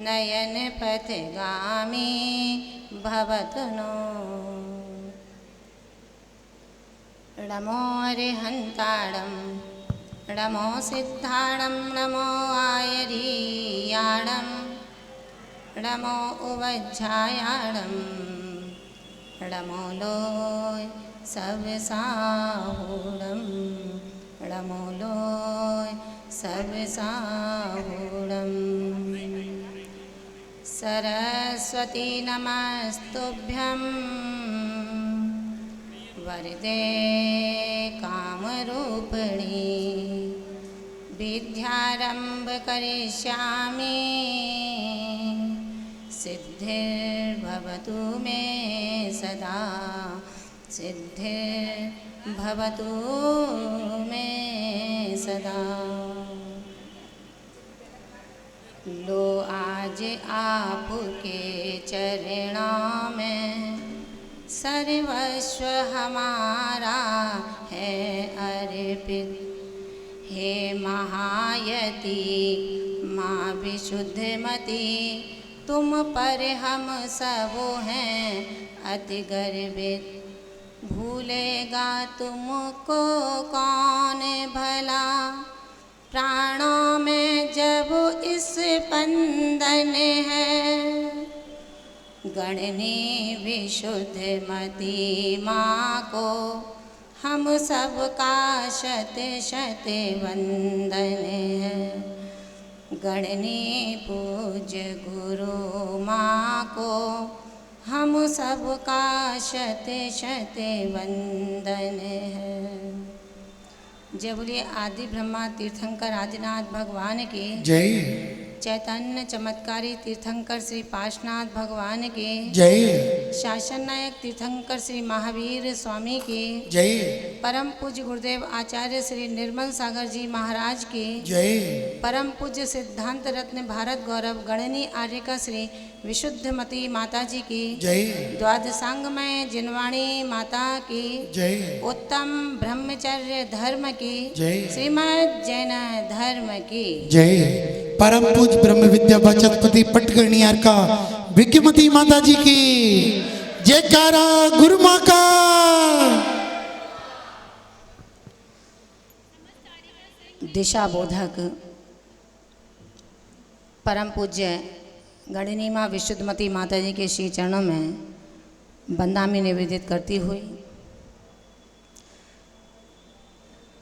नयन पथगामी भवतु नो। नमो अरिहन्ताणं नमो सिद्धाणं नमो आयरीयाणं नमो उवज्झायाणं नमो लोय सर्वसाहूणं नमो लोय सर्वसाहूणं। सरस्वती नमस्तुभ्यं वरदे कामरूपिणी विद्यारम्भ करिष्यामि सिद्धिर्भवतु मे सदा सिद्धिर्भवतु मे सदा। लो आज आपके चरणों में सर्वस्व हमारा है अर्पित। हे महायति माँ विशुद्धमती तुम पर हम सब हैं अति गर्वित। भूलेगा तुमको कौन भला प्राणों में जब इस स्पंदन है। गणनी विशुद्धमती माँ को हम सब का शत शत वंदन है। गणनी पूज्य गुरु माँ को हम सब का शत शत वंदन है। जय बोलिए आदि ब्रह्मा तीर्थंकर आदिनाथ भगवान की जय। चैतन्य चमत्कारी तीर्थंकर श्री पाशनाथ भगवान की जय। शासन नायक तीर्थंकर श्री महावीर स्वामी की जय। परम पूज्य गुरुदेव आचार्य श्री निर्मल सागर जी महाराज की जय। परम पूज्य सिद्धांत रत्न भारत गौरव गणनी आर्यका श्री विशुद्धमती माता जी की जय। द्वादशांगमय जिनवाणी माता की जय। उत्तम ब्रह्मचर्य धर्म की जय। श्रीमद् जैन धर्म की जय। परम पूज्य ब्रह्म विद्या बचतपति पटगणियार का विज्ञमती माता जी की जयकारा गुरु माँ का। दिशा बोधक परम पूज्य गणनी माँ विशुद्धमती माता जी के श्री चरणों में बंदामी निवेदित करती हुई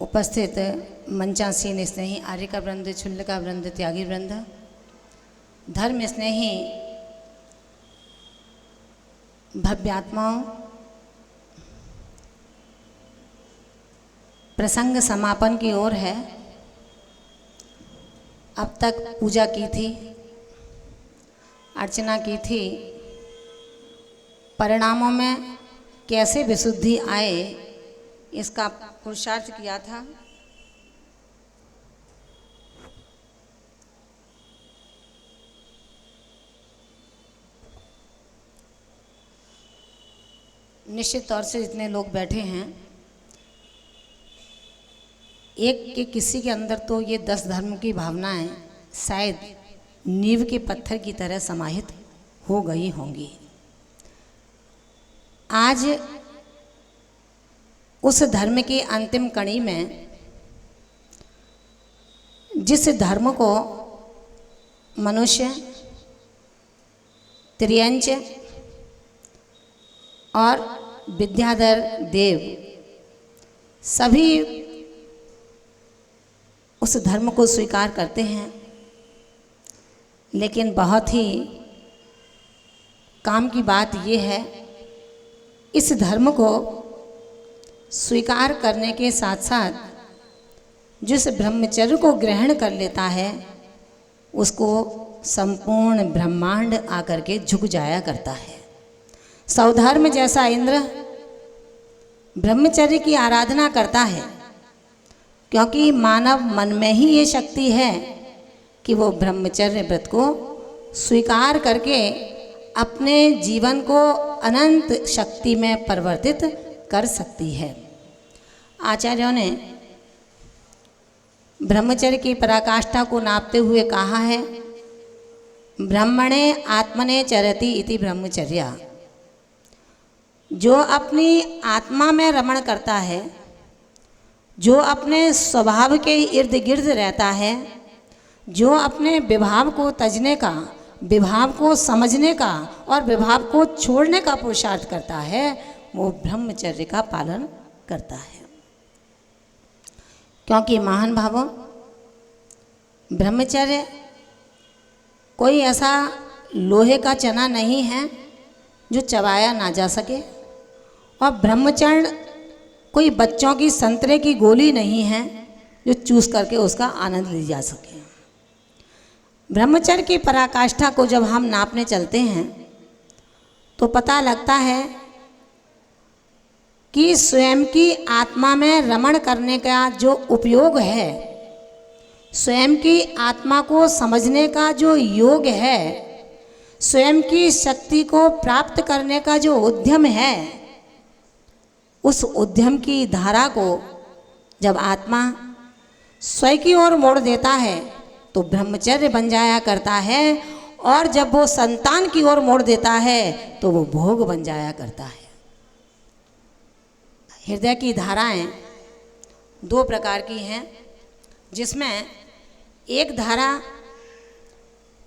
उपस्थित मंचासीन स्नेही आर्यका वृंद छुल्लका वृंद त्यागी वृंद धर्म स्नेही भव्यात्माओं प्रसंग समापन की ओर है। अब तक पूजा की थी, अर्चना की थी, परिणामों में कैसे विशुद्धि आए इसका पुरुषार्थ किया था। निश्चित तौर से जितने लोग बैठे हैं एक के किसी के अंदर तो ये 10 धर्म की भावनाएं शायद नींव के पत्थर की तरह समाहित हो गई होंगी। आज उस धर्म की अंतिम कड़ी में जिस धर्म को मनुष्य त्रियंच और विद्याधर देव सभी उस धर्म को स्वीकार करते हैं, लेकिन बहुत ही काम की बात ये है इस धर्म को स्वीकार करने के साथ साथ जिस ब्रह्मचर्य को ग्रहण कर लेता है उसको संपूर्ण ब्रह्मांड आकर के झुक जाया करता है। सौधर्म जैसा इंद्र ब्रह्मचर्य की आराधना करता है क्योंकि मानव मन में ही ये शक्ति है कि वो ब्रह्मचर्य व्रत को स्वीकार करके अपने जीवन को अनंत शक्ति में परिवर्तित कर सकती है। आचार्यों ने ब्रह्मचर्य की पराकाष्ठा को नापते हुए कहा है ब्रह्मणे आत्मने चरति इति ब्रह्मचर्या। जो अपनी आत्मा में रमण करता है, जो अपने स्वभाव के इर्द गिर्द रहता है, जो अपने विभाव को तजने का, विभाव को समझने का और विभाव को छोड़ने का पुरुषार्थ करता है, वो ब्रह्मचर्य का पालन करता है। क्योंकि महान भावों, ब्रह्मचर्य कोई ऐसा लोहे का चना नहीं है जो चबाया ना जा सके, और ब्रह्मचर्य कोई बच्चों की संतरे की गोली नहीं है जो चूस करके उसका आनंद ली जा सके। ब्रह्मचर्य की पराकाष्ठा को जब हम नापने चलते हैं तो पता लगता है कि स्वयं की आत्मा में रमण करने का जो उपयोग है, स्वयं की आत्मा को समझने का जो योग है, स्वयं की शक्ति को प्राप्त करने का जो उद्यम है, उस उद्यम की धारा को जब आत्मा स्वयं की ओर मोड़ देता है तो ब्रह्मचर्य बन जाया करता है, और जब वो संतान की ओर मोड़ देता है तो वो भोग बन जाया करता है। हृदय की धाराएं दो प्रकार की हैं, जिसमें एक धारा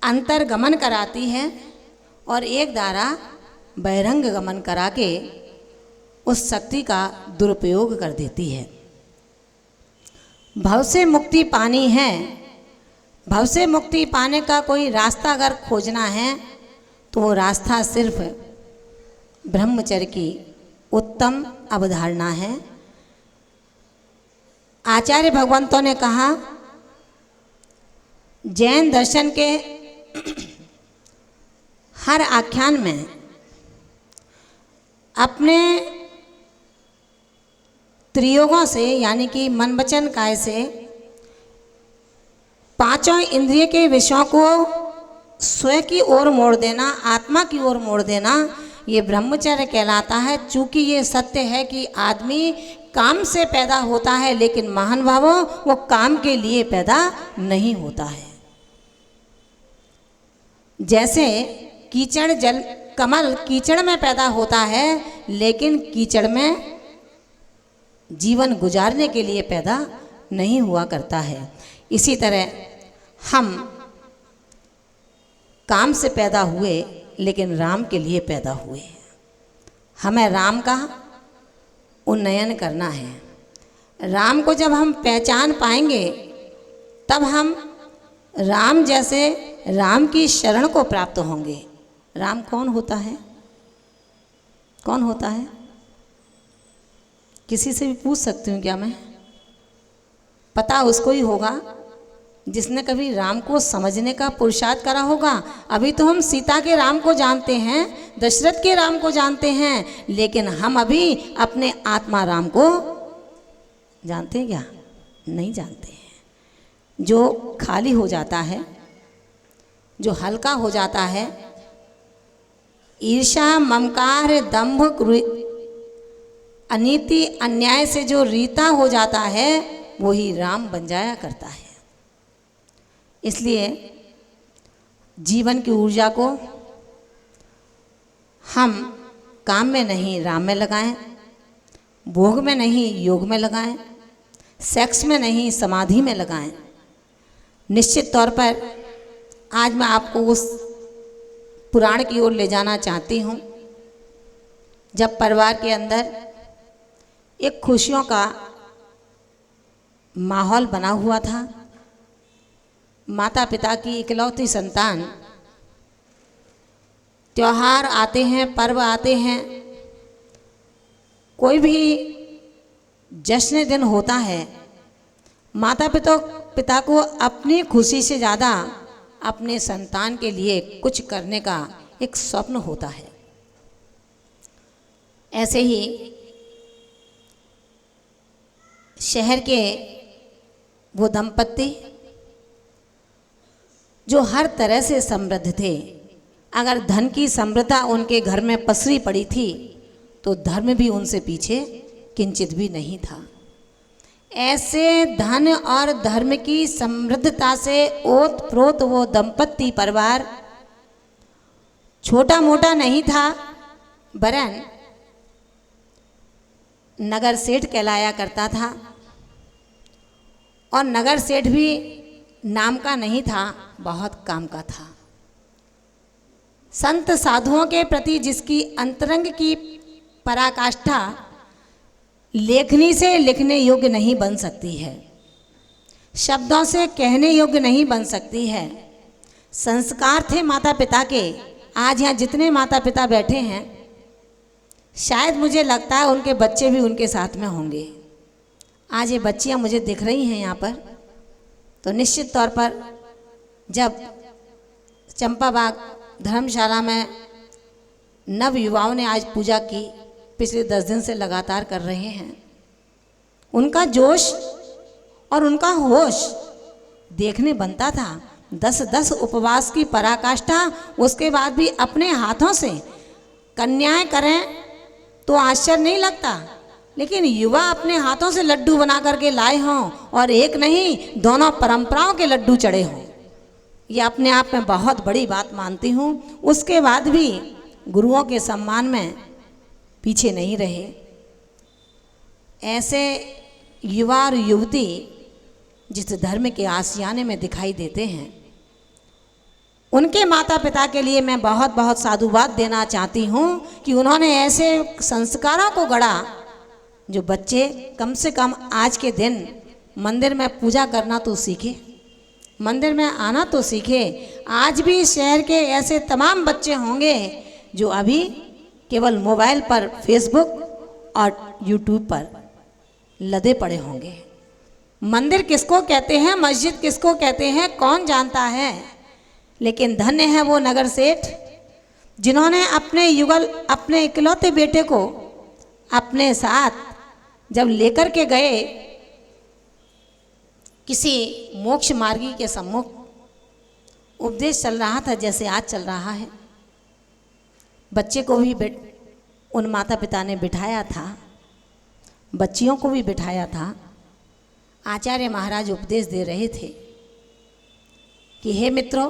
अंतर्गमन कराती है और एक धारा बहिरंग गमन करा के उस शक्ति का दुरुपयोग कर देती है। भव से मुक्ति पानी है, भव से मुक्ति पाने का कोई रास्ता अगर खोजना है तो वो रास्ता सिर्फ ब्रह्मचर्य की उत्तम अवधारणा है। आचार्य भगवंतों ने कहा, जैन दर्शन के हर आख्यान में अपने त्रियोगों से, यानी कि मन वचन काय से, पांचों इंद्रिय के विषयों को स्वयं की ओर मोड़ देना, आत्मा की ओर मोड़ देना, ये ब्रह्मचर्य कहलाता है। चूँकि ये सत्य है कि आदमी काम से पैदा होता है, लेकिन महान भावों वो काम के लिए पैदा नहीं होता है। जैसे कीचड़ जल कमल कीचड़ में पैदा होता है, लेकिन कीचड़ में जीवन गुजारने के लिए पैदा नहीं हुआ करता है। इसी तरह हम काम से पैदा हुए, लेकिन राम के लिए पैदा हुए। हमें राम का उन्नयन करना है। राम को जब हम पहचान पाएंगे तब हम राम जैसे राम की शरण को प्राप्त होंगे। राम कौन होता है? कौन होता है? किसी से भी पूछ सकती हूँ क्या मैं? पता उसको ही होगा जिसने कभी राम को समझने का पुरुषार्थ करा होगा। अभी तो हम सीता के राम को जानते हैं, दशरथ के राम को जानते हैं, लेकिन हम अभी अपने आत्मा राम को जानते हैं क्या? नहीं जानते हैं। जो खाली हो जाता है, जो हल्का हो जाता है, ईर्ष्या, ममकार, दंभ, अनीति, अन्याय से जो रीता हो जाता है, वही राम बन जाया करता है। इसलिए जीवन की ऊर्जा को हम काम में नहीं राम में लगाएं, भोग में नहीं योग में लगाएं, सेक्स में नहीं समाधि में लगाएं। निश्चित तौर पर आज मैं आपको उस पुराण की ओर ले जाना चाहती हूँ जब परिवार के अंदर एक खुशियों का माहौल बना हुआ था। माता पिता की इकलौती संतान, त्योहार आते हैं, पर्व आते हैं, कोई भी जश्न दिन होता है, माता पिता को अपनी खुशी से ज़्यादा अपने संतान के लिए कुछ करने का एक स्वप्न होता है। ऐसे ही शहर के वो दंपत्ति जो हर तरह से समृद्ध थे, अगर धन की समृद्धता उनके घर में पसरी पड़ी थी तो धर्म भी उनसे पीछे किंचित भी नहीं था। ऐसे धन और धर्म की समृद्धता से ओत प्रोत वो दंपत्ति परिवार छोटा मोटा नहीं था, वरन नगर सेठ कहलाया करता था। और नगर सेठ भी नाम का नहीं था, बहुत काम का था। संत साधुओं के प्रति जिसकी अंतरंग की पराकाष्ठा लेखनी से लिखने योग्य नहीं बन सकती है, शब्दों से कहने योग्य नहीं बन सकती है। संस्कार थे माता पिता के। आज यहाँ जितने माता पिता बैठे हैं, शायद मुझे लगता है उनके बच्चे भी उनके साथ में होंगे। आज ये बच्चियाँ मुझे दिख रही हैं यहाँ पर, तो निश्चित तौर पर जब चंपाबाग धर्मशाला में नव युवाओं ने आज पूजा की, पिछले 10 दिन से लगातार कर रहे हैं, उनका जोश और उनका होश देखने बनता था। 10 उपवास की पराकाष्ठा, उसके बाद भी अपने हाथों से कन्याएं करें तो आश्चर्य नहीं लगता, लेकिन युवा अपने हाथों से लड्डू बना करके लाए हों और एक नहीं दोनों परंपराओं के लड्डू चढ़े हों, ये अपने आप में बहुत बड़ी बात मानती हूँ। उसके बाद भी गुरुओं के सम्मान में पीछे नहीं रहे। ऐसे युवा और युवती जिस धर्म के आशियाने में दिखाई देते हैं, उनके माता पिता के लिए मैं बहुत बहुत साधुवाद देना चाहती हूँ कि उन्होंने ऐसे संस्कारों को गढ़ा जो बच्चे कम से कम आज के दिन मंदिर में पूजा करना तो सीखे, मंदिर में आना तो सीखे। आज भी शहर के ऐसे तमाम बच्चे होंगे जो अभी केवल मोबाइल पर, फेसबुक और यूट्यूब पर लदे पड़े होंगे। मंदिर किसको कहते हैं, मस्जिद किसको कहते हैं, कौन जानता है। लेकिन धन्य है वो नगर सेठ जिन्होंने अपने युगल, अपने इकलौते बेटे को अपने साथ जब लेकर के गए किसी मोक्ष मार्गी के सम्मुख, उपदेश चल रहा था जैसे आज चल रहा है। बच्चे को भी उन माता पिता ने बिठाया था, बच्चियों को भी बिठाया था। आचार्य महाराज उपदेश दे रहे थे कि हे मित्रों,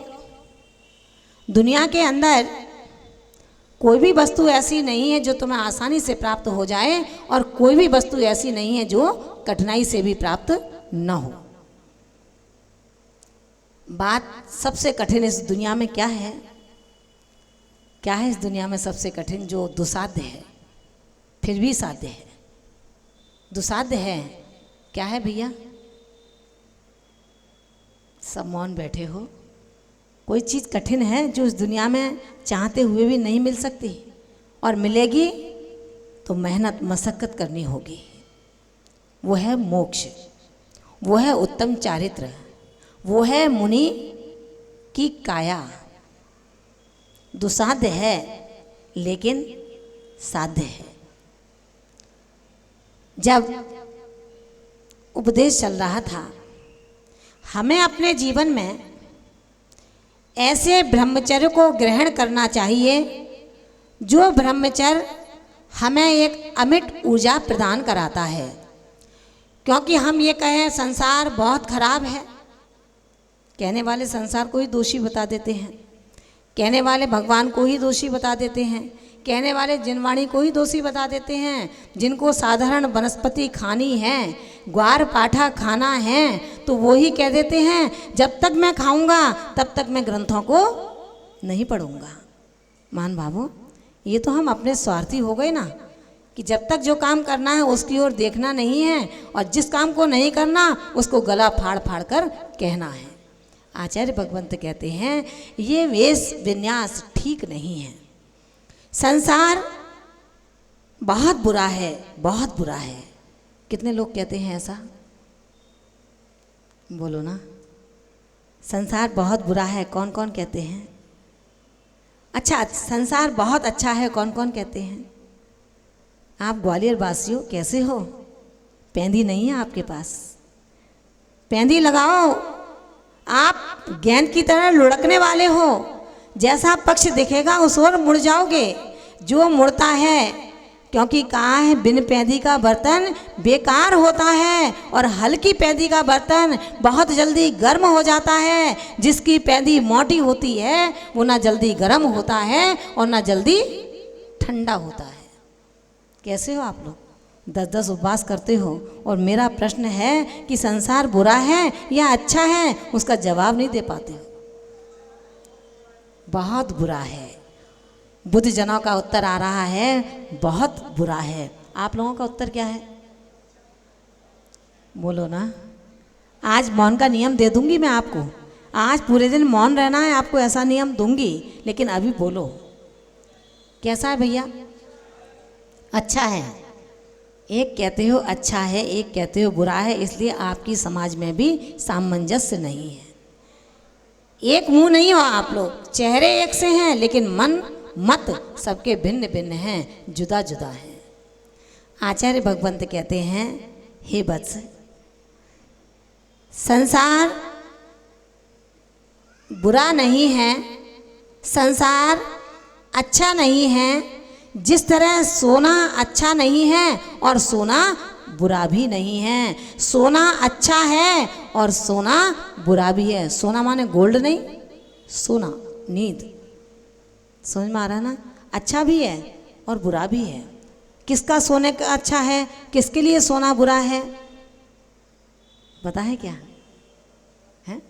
दुनिया के अंदर कोई भी वस्तु ऐसी नहीं है जो तुम्हें आसानी से प्राप्त हो जाए, और कोई भी वस्तु ऐसी नहीं है जो कठिनाई से भी प्राप्त न हो। बात सबसे कठिन इस दुनिया में क्या है? क्या है इस दुनिया में सबसे कठिन? जो दुसाध्य है फिर भी साध्य है। दुसाध्य है क्या है भैया? सब मौन बैठे हो। कोई चीज़ कठिन है जो इस दुनिया में चाहते हुए भी नहीं मिल सकती, और मिलेगी तो मेहनत मशक्क़त करनी होगी। वो है मोक्ष, वो है उत्तम चारित्र, वो है मुनि की काया। दुसाध्य है लेकिन साध्य है। जब उपदेश चल रहा था, हमें अपने जीवन में ऐसे ब्रह्मचर्य को ग्रहण करना चाहिए जो ब्रह्मचर्य हमें एक अमिट ऊर्जा प्रदान कराता है। क्योंकि हम ये कहें संसार बहुत खराब है, कहने वाले संसार को ही दोषी बता देते हैं, कहने वाले भगवान को ही दोषी बता देते हैं, कहने वाले जिनवाणी को ही दोषी बता देते हैं। जिनको साधारण वनस्पति खानी है, ग्वार पाठा खाना है, तो वो ही कह देते हैं जब तक मैं खाऊंगा तब तक मैं ग्रंथों को नहीं पढ़ूंगा। मान भावो, ये तो हम अपने स्वार्थी हो गए ना, कि जब तक जो काम करना है उसकी ओर देखना नहीं है, और जिस काम को नहीं करना उसको गला फाड़ फाड़ कर कहना है। आचार्य भगवंत कहते हैं ये वेश विन्यास ठीक नहीं है। संसार बहुत बुरा है, बहुत बुरा है। कितने लोग कहते हैं ऐसा? बोलो ना, संसार बहुत बुरा है, कौन कौन कहते हैं? अच्छा, संसार बहुत अच्छा है, कौन कौन कहते हैं? आप ग्वालियर वासियों कैसे हो? पैंदी नहीं है आपके पास? पैंदी लगाओ। आप गेंद की तरह लुढ़कने वाले हो, जैसा पक्ष दिखेगा उस ओर मुड़ जाओगे। जो मुड़ता है क्योंकि कहा है बिन पैदी का बर्तन बेकार होता है और हल्की पैदी का बर्तन बहुत जल्दी गर्म हो जाता है। जिसकी पैदी मोटी होती है वो ना जल्दी गर्म होता है और ना जल्दी ठंडा होता है। कैसे हो आप लोग? 10-10 उपवास करते हो और मेरा प्रश्न है कि संसार बुरा है या अच्छा है, उसका जवाब नहीं दे पाते हो। बहुत बुरा है। बुद्ध जनों का उत्तर आ रहा है बहुत बुरा है। आप लोगों का उत्तर क्या है? बोलो ना। आज मौन का नियम दे दूंगी मैं आपको। आज पूरे दिन मौन रहना है आपको, ऐसा नियम दूंगी। लेकिन अभी बोलो कैसा है भैया? अच्छा है। एक कहते हो अच्छा है, एक कहते हो बुरा है, इसलिए आपकी समाज में भी सामंजस्य नहीं है। एक मुंह नहीं हो आप लोग, चेहरे एक से हैं लेकिन मन मत सबके भिन्न भिन्न हैं, जुदा जुदा हैं। आचार्य भगवंत कहते हैं, हे वत्स, संसार बुरा नहीं है, संसार अच्छा नहीं है। जिस तरह सोना अच्छा नहीं है और सोना बुरा भी नहीं है। सोना अच्छा है और सोना बुरा भी है। सोना माने गोल्ड नहीं, सोना नींद। समझ में आ रहा है ना? अच्छा भी है और बुरा भी है। किसका सोने का अच्छा है, किसके लिए सोना बुरा है? पता है क्या है?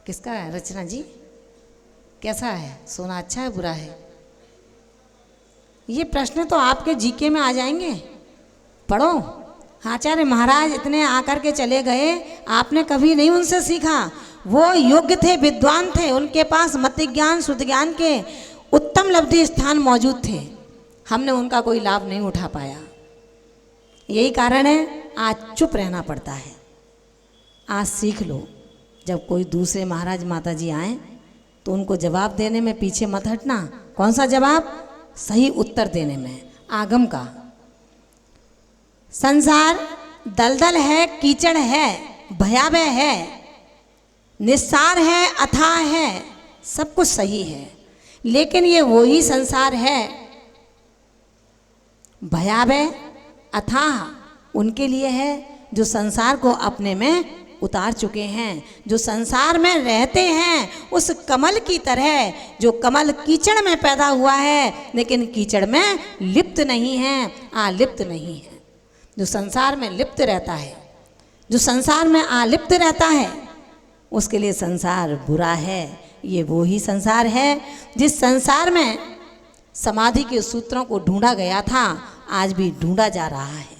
किसका है रचना जी? कैसा है सोना, अच्छा है बुरा है? ये प्रश्न तो आपके जीके में आ जाएंगे, पढ़ो। आचार्य महाराज इतने आकर के चले गए, आपने कभी नहीं उनसे सीखा। वो योग्य थे, विद्वान थे, उनके पास मति ज्ञान शुद्ध ज्ञान के उत्तम लब्धि स्थान मौजूद थे। हमने उनका कोई लाभ नहीं उठा पाया। यही कारण है आज चुप रहना पड़ता है। आज सीख लो, जब कोई दूसरे महाराज माता जी आए तो उनको जवाब देने में पीछे मत हटना। कौन सा जवाब? सही उत्तर देने में, आगम का। संसार दलदल है, कीचड़ है, भयावह है, निस्सार है, अथाह है, सब कुछ सही है। लेकिन ये वही संसार है। भयावह अथाह उनके लिए है जो संसार को अपने में उतार चुके हैं, जो संसार में रहते हैं उस कमल की तरह, जो कमल कीचड़ में पैदा हुआ है लेकिन कीचड़ में लिप्त नहीं है, आलिप्त नहीं है। जो संसार में लिप्त रहता है, जो संसार में आलिप्त रहता है, उसके लिए संसार बुरा है। ये वो ही संसार है जिस संसार में समाधि के सूत्रों को ढूंढा गया था, आज भी ढूंढा जा रहा है।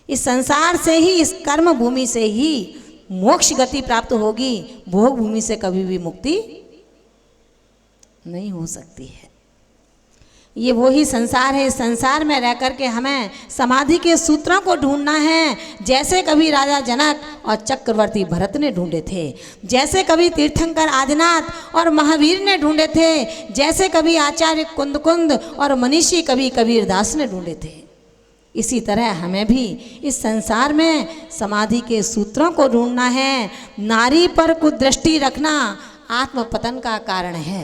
इस संसार से ही, इस कर्म भूमि से ही मोक्ष गति प्राप्त होगी। भोग भूमि से कभी भी मुक्ति नहीं हो सकती है। ये वही संसार है। इस संसार में रह कर के हमें समाधि के सूत्रों को ढूंढना है, जैसे कभी राजा जनक और चक्रवर्ती भरत ने ढूंढे थे, जैसे कभी तीर्थंकर आदिनाथ और महावीर ने ढूंढे थे, जैसे कभी आचार्य कुंद और मनीषी कवि कबीरदास ने ढूंढे थे। इसी तरह हमें भी इस संसार में समाधि के सूत्रों को ढूंढना है। नारी पर कुदृष्टि रखना आत्म पतन का कारण है।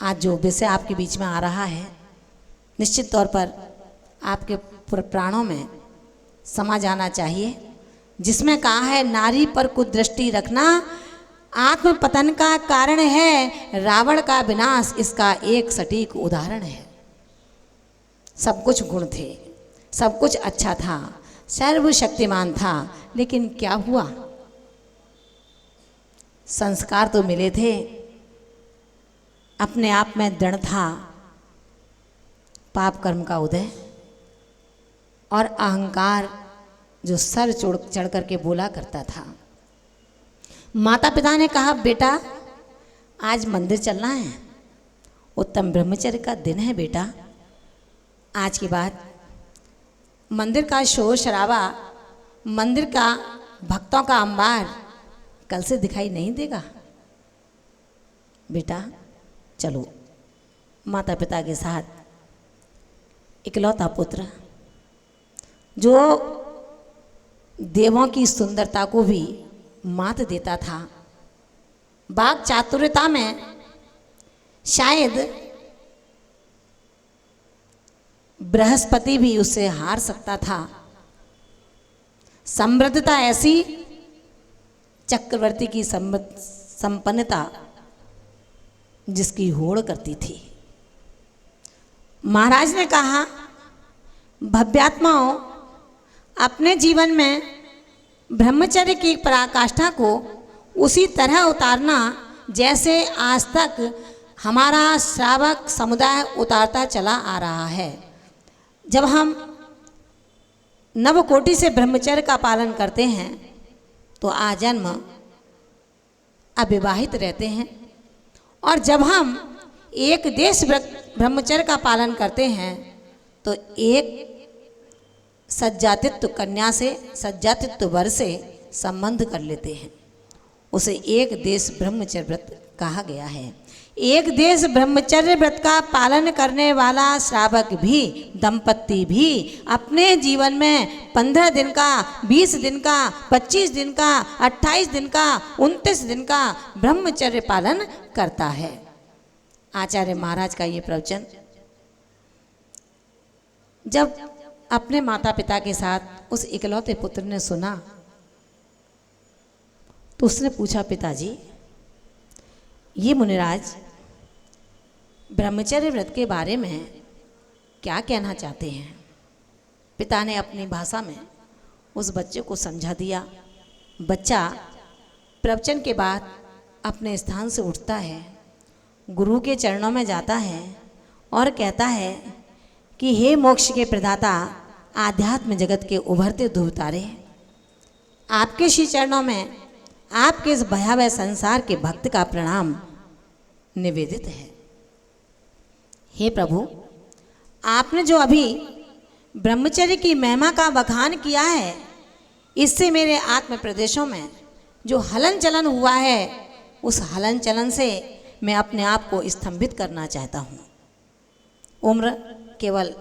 आज जो विषय आपके बीच में आ रहा है, निश्चित तौर पर आपके प्राणों में समा जाना चाहिए, जिसमें कहा है नारी पर कुदृष्टि रखना आत्म पतन का कारण है। रावण का विनाश इसका एक सटीक उदाहरण है। सब कुछ गुण थे, सब कुछ अच्छा था, सर्वशक्तिमान था, लेकिन क्या हुआ? संस्कार तो मिले थे, अपने आप में दृढ़ था, पाप कर्म का उदय और अहंकार जो सर चढ़ करके बोला करता था। माता पिता ने कहा, बेटा आज मंदिर चलना है, उत्तम ब्रह्मचर्य का दिन है बेटा। आज के बाद मंदिर का शोर शराबा, मंदिर का भक्तों का अंबार कल से दिखाई नहीं देगा। बेटा चलो। माता पिता के साथ इकलौता पुत्र जो देवों की सुंदरता को भी मात देता था, वाक चातुर्यता में शायद बृहस्पति भी उससे हार सकता था। समृद्धता ऐसी, चक्रवर्ती की संपन्नता जिसकी होड़ करती थी। महाराज ने कहा, भव्यात्माओं, अपने जीवन में ब्रह्मचर्य की पराकाष्ठा को उसी तरह उतारना जैसे आज तक हमारा श्रावक समुदाय उतारता चला आ रहा है। जब हम नवकोटि से ब्रह्मचर्य का पालन करते हैं तो आजन्म अविवाहित रहते हैं, और जब हम एक देश ब्रह्मचर्य का पालन करते हैं तो एक सज्जातित्व कन्या से, सज्जातित्व वर से संबंध कर लेते हैं। उसे एक देश ब्रह्मचर्य व्रत कहा गया है। एक देश ब्रह्मचर्य व्रत का पालन करने वाला श्रावक भी, दंपत्ति भी अपने जीवन में 15 दिन का, 20 दिन का, 25 दिन का, 28 दिन का, 29 दिन का ब्रह्मचर्य पालन करता है। आचार्य महाराज का ये प्रवचन जब अपने माता पिता के साथ उस इकलौते पुत्र ने सुना तो उसने पूछा, पिताजी, ये मुनिराज ब्रह्मचर्य व्रत के बारे में क्या कहना चाहते हैं? पिता ने अपनी भाषा में उस बच्चे को समझा दिया। बच्चा प्रवचन के बाद अपने स्थान से उठता है, गुरु के चरणों में जाता है और कहता है कि हे मोक्ष के प्रदाता, आध्यात्म जगत के उभरते ध्रुव तारे, आपके श्री चरणों में आपके इस भयावह संसार के भक्त का प्रणाम निवेदित है। हे प्रभु, आपने जो अभी ब्रह्मचर्य की महिमा का बखान किया है, इससे मेरे आत्म प्रदेशों में जो हलन चलन हुआ है, उस हलन चलन से मैं अपने आप को स्तंभित करना चाहता हूँ। उम्र केवल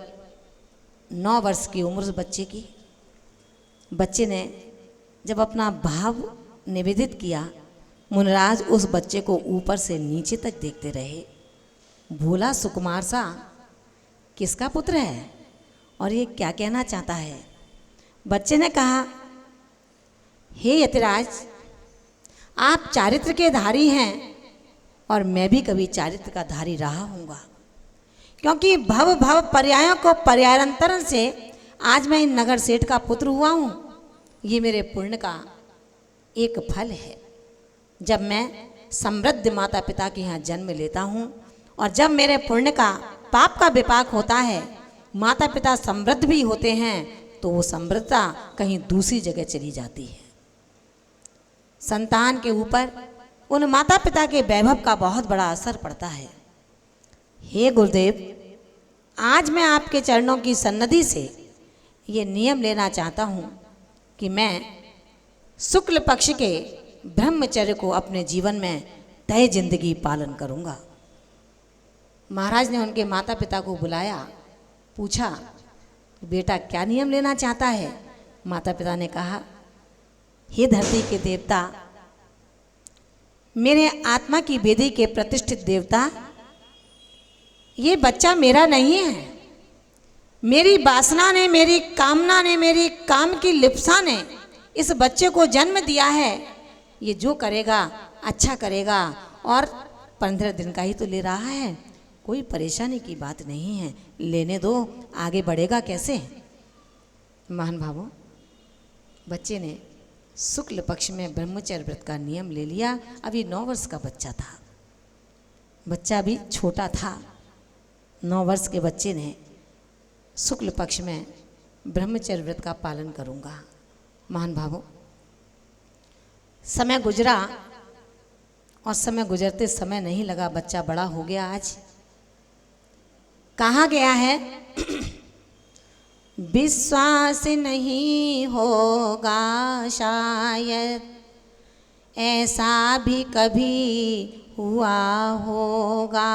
9 वर्ष की उम्र उस बच्चे की। बच्चे ने जब अपना भाव निवेदित किया, मुनिराज उस बच्चे को ऊपर से नीचे तक देखते रहे। भोला सुकुमार सा किसका पुत्र है और ये क्या कहना चाहता है? बच्चे ने कहा, हे यतिराज, आप चारित्र के धारी हैं और मैं भी कभी चारित्र का धारी रहा हूँगा, क्योंकि भव भव पर्यायों को पर्यायंतरण से आज मैं इन नगर सेठ का पुत्र हुआ हूँ। ये मेरे पुण्य का एक फल है। जब मैं समृद्ध माता पिता के यहाँ जन्म लेता हूँ और जब मेरे पुण्य का पाप का विपाक होता है, माता पिता समृद्ध भी होते हैं, तो वो समृद्धता कहीं दूसरी जगह चली जाती है। संतान के ऊपर उन माता पिता के वैभव का बहुत बड़ा असर पड़ता है। हे गुरुदेव, आज मैं आपके चरणों की सन्निधि से ये नियम लेना चाहता हूँ कि मैं शुक्ल पक्ष के ब्रह्मचर्य को अपने जीवन में तय जिंदगी पालन करूँगा। महाराज ने उनके माता पिता को बुलाया, पूछा, बेटा क्या नियम लेना चाहता है? माता पिता ने कहा, हे धरती के देवता, मेरे आत्मा की वेदी के प्रतिष्ठित देवता, ये बच्चा मेरा नहीं है। मेरी वासना ने, मेरी कामना ने, मेरी काम की लिप्सा ने इस बच्चे को जन्म दिया है। ये जो करेगा अच्छा करेगा, और 15 दिन का ही तो ले रहा है, कोई परेशानी की बात नहीं है, लेने दो, आगे बढ़ेगा कैसे? महान भावों, बच्चे ने शुक्ल पक्ष में ब्रह्मचर्य व्रत का नियम ले लिया। अभी 9 वर्ष का बच्चा था, बच्चा भी छोटा था। 9 वर्ष के बच्चे ने शुक्ल पक्ष में ब्रह्मचर्य व्रत का पालन करूँगा। महान भावों, समय गुजरा और समय गुजरते समय नहीं लगा, बच्चा बड़ा हो गया। आज कहा गया है, विश्वास नहीं होगा शायद, ऐसा भी कभी हुआ होगा,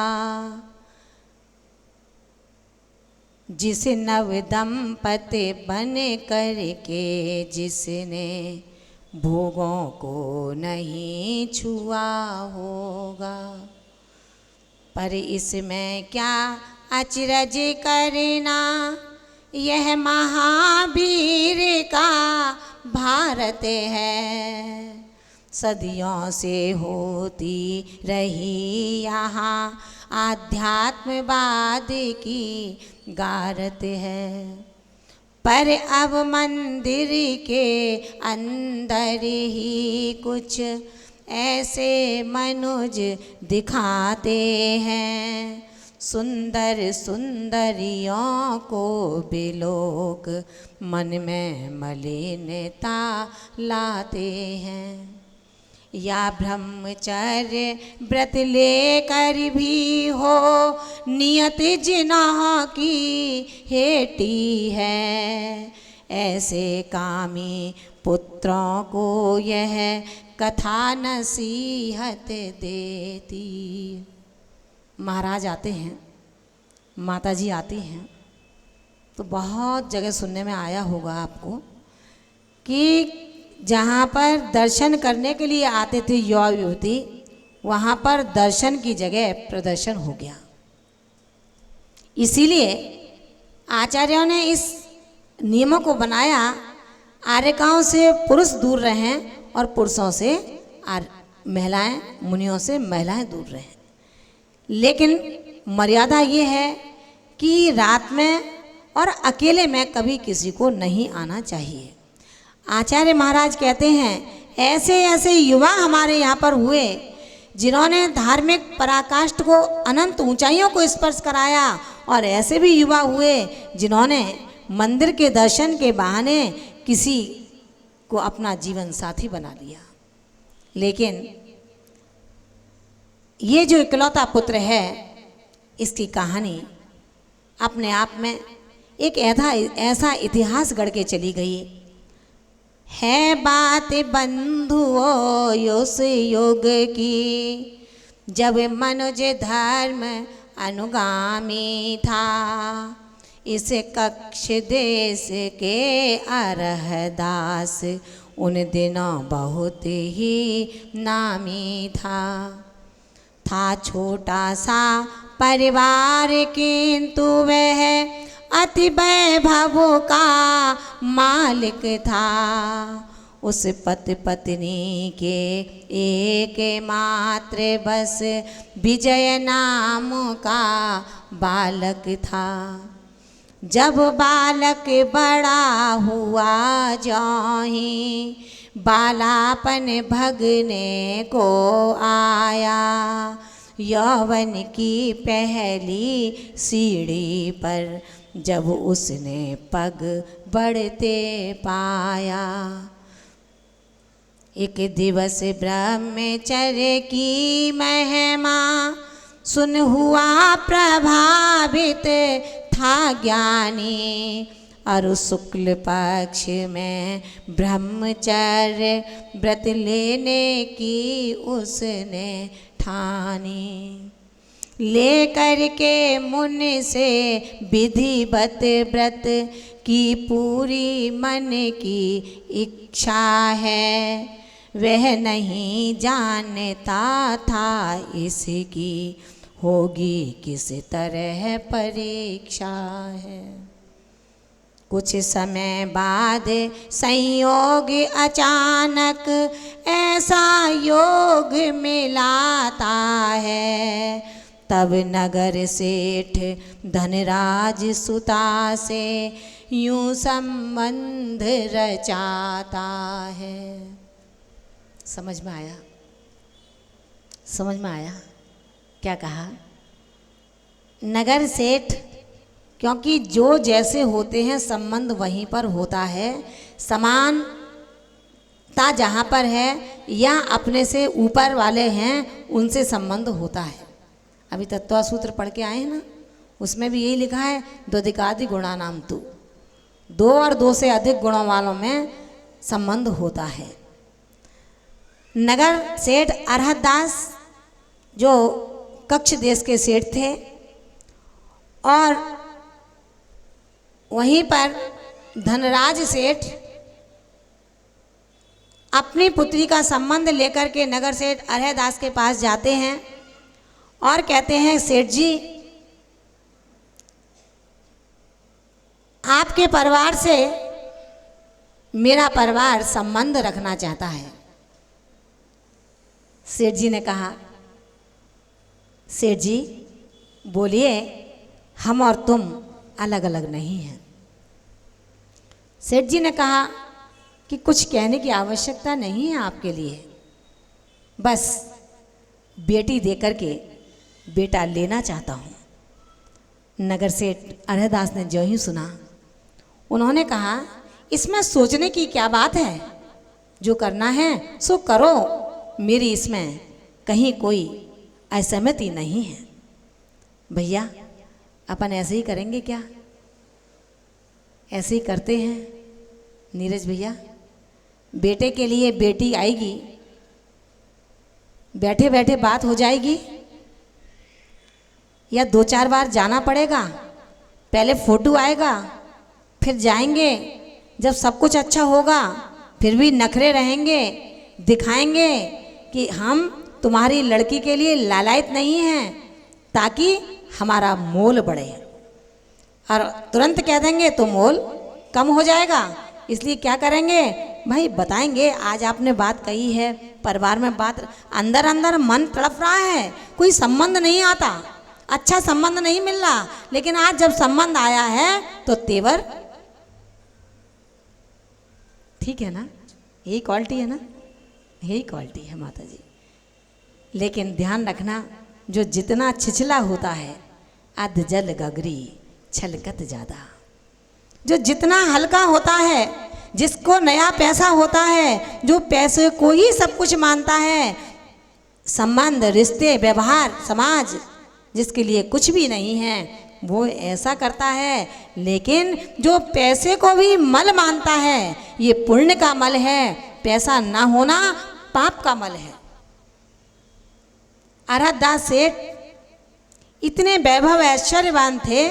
जिस नव दंपति बन करके जिसने भोगों को नहीं छुआ होगा। पर इसमें क्या अचरज करना, यह महावीर का भारत है। सदियों से होती रही यहाँ आध्यात्मवाद की गारत है, पर अब मंदिर के अंदर ही कुछ ऐसे मनुज दिखाते हैं, सुंदर सुंदरियों को भी लोग मन में मलिनता लाते हैं। या ब्रह्मचर्य व्रत लेकर भी हो नियत जिन्हों की हेटी है, ऐसे कामी पुत्रों को यह कथा नसीहत देती। महाराज आते हैं, माता जी आती हैं, तो बहुत जगह सुनने में आया होगा आपको कि जहाँ पर दर्शन करने के लिए आते थे युवा युवती, वहाँ पर दर्शन की जगह प्रदर्शन हो गया। इसीलिए आचार्यों ने इस नियमों को बनाया, आर्यकाओं से पुरुष दूर रहें और पुरुषों से महिलाएं, मुनियों से महिलाएं दूर रहें। लेकिन मर्यादा ये है कि रात में और अकेले में कभी किसी को नहीं आना चाहिए। आचार्य महाराज कहते हैं ऐसे ऐसे युवा हमारे यहाँ पर हुए जिन्होंने धार्मिक पराकाष्ठ को, अनंत ऊंचाइयों को स्पर्श कराया, और ऐसे भी युवा हुए जिन्होंने मंदिर के दर्शन के बहाने किसी को अपना जीवन साथी बना लिया। लेकिन ये जो इकलौता पुत्र है, इसकी कहानी अपने आप में एक ऐसा इतिहास गढ़ के चली गई है। बात बंधुओं उस युग की, जब मनुज धर्म अनुगामी था, इस कक्ष देश के अरहदास उन दिनों बहुत ही नामी था छोटा सा परिवार, किंतु वह अति वैभव का मालिक था। उस पति पत्नी के एक मात्र बस विजय नाम का बालक था। जब बालक बड़ा हुआ जाहि, बालापन भगने को आया, यौवन की पहली सीढ़ी पर जब उसने पग बढ़ते पाया। एक दिवस ब्रह्मचर्य की महिमा सुन हुआ प्रभावित था ज्ञानी, और शुक्ल पक्ष में ब्रह्मचर्य व्रत लेने की उसने ठानी। लेकर के मुन से विधिवत व्रत की पूरी मन की इच्छा है, वह नहीं जानता था इसकी होगी किस तरह परीक्षा है। कुछ समय बाद संयोग अचानक ऐसा योग मिलाता है, तब नगर सेठ धनराज सुता से यूं संबंध रचाता है। समझ में आया? समझ में आया क्या कहा? नगर सेठ, क्योंकि जो जैसे होते हैं संबंध वहीं पर होता है। समानता जहाँ पर है या अपने से ऊपर वाले हैं उनसे संबंध होता है। अभी तत्व सूत्र पढ़ के आए हैं ना, उसमें भी यही लिखा है, द्वधिकादि गुणा नाम तू, दो और दो से अधिक गुणों वालों में संबंध होता है। नगर सेठ अरहदास जो कक्ष देश के सेठ थे, और वहीं पर धनराज सेठ अपनी पुत्री का संबंध लेकर के नगर सेठ अरहदास के पास जाते हैं और कहते हैं, सेठ जी आप आपके परिवार से मेरा परिवार संबंध रखना चाहता है। सेठ जी ने कहा, सेठ जी बोलिए, हम और तुम अलग अलग नहीं हैं। सेठ जी ने कहा कि कुछ कहने की आवश्यकता नहीं है आपके लिए, बस बेटी देकर के बेटा लेना चाहता हूँ। नगर सेठ अरहदास ने जो ही सुना, उन्होंने कहा, इसमें सोचने की क्या बात है, जो करना है सो करो, मेरी इसमें कहीं कोई असहमति नहीं है। भैया अपन ऐसे ही करेंगे क्या? ऐसे ही करते हैं नीरज भैया। बेटे के लिए बेटी आएगी, बैठे बैठे बात हो जाएगी, या 2-4 बार जाना पड़ेगा? पहले फोटो आएगा, फिर जाएंगे, जब सब कुछ अच्छा होगा फिर भी नखरे रहेंगे, दिखाएंगे कि हम तुम्हारी लड़की के लिए लालायित नहीं हैं, ताकि हमारा मोल बढ़े, और तुरंत कह देंगे तो मोल कम हो जाएगा। इसलिए क्या करेंगे भाई, बताएंगे आज आपने बात कही है, परिवार में बात, अंदर अंदर मन तड़प रहा है, कोई संबंध नहीं आता, अच्छा संबंध नहीं मिल रहा, लेकिन आज जब संबंध आया है तो तेवर ठीक है ना, यही क्वालिटी है ना, यही क्वालिटी है माता जी। लेकिन ध्यान रखना, जो जितना छिछला होता है अध जल गगरी छलकत ज्यादा। जो जितना हल्का होता है, जिसको नया पैसा होता है, जो पैसे को ही सब कुछ मानता है, संबंध, रिश्ते, व्यवहार, समाज जिसके लिए कुछ भी नहीं है, वो ऐसा करता है। लेकिन जो पैसे को भी मल मानता है, ये पुण्य का मल है, पैसा ना होना पाप का मल है। अरहदास सेठ इतने वैभव ऐश्वर्यवान थे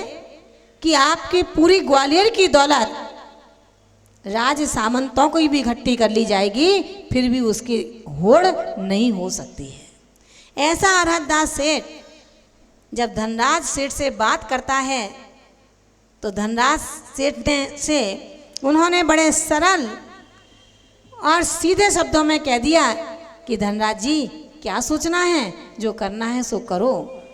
कि आपकी पूरी ग्वालियर की दौलत राज सामंतों को भी इकट्ठी कर ली जाएगी, फिर भी उसकी होड़ नहीं हो सकती है। ऐसा अरहदास सेठ जब धनराज सेठ से बात करता है, तो धनराज सेठ से उन्होंने बड़े सरल और सीधे शब्दों में कह दिया कि धनराज जी, क्या सोचना है, जो करना है सो करो,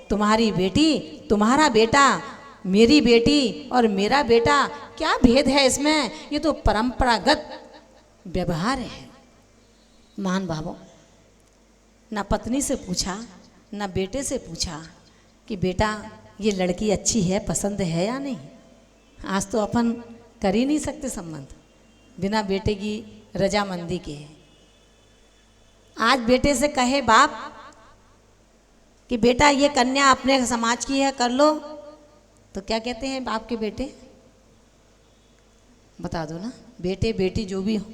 तुम्हारी बेटी, तुम्हारा बेटा, मेरी बेटी और मेरा बेटा, क्या भेद है इसमें, ये तो परंपरागत व्यवहार है। महान भावों, ना पत्नी से पूछा, ना बेटे से पूछा कि बेटा ये लड़की अच्छी है, पसंद है या नहीं। आज तो अपन कर ही नहीं सकते संबंध बिना बेटे की रजामंदी के। आज बेटे से कहे बाप कि बेटा ये कन्या अपने समाज की है, कर लो, तो क्या कहते हैं बाप के बेटे? बता दो ना, बेटे बेटी जो भी हो,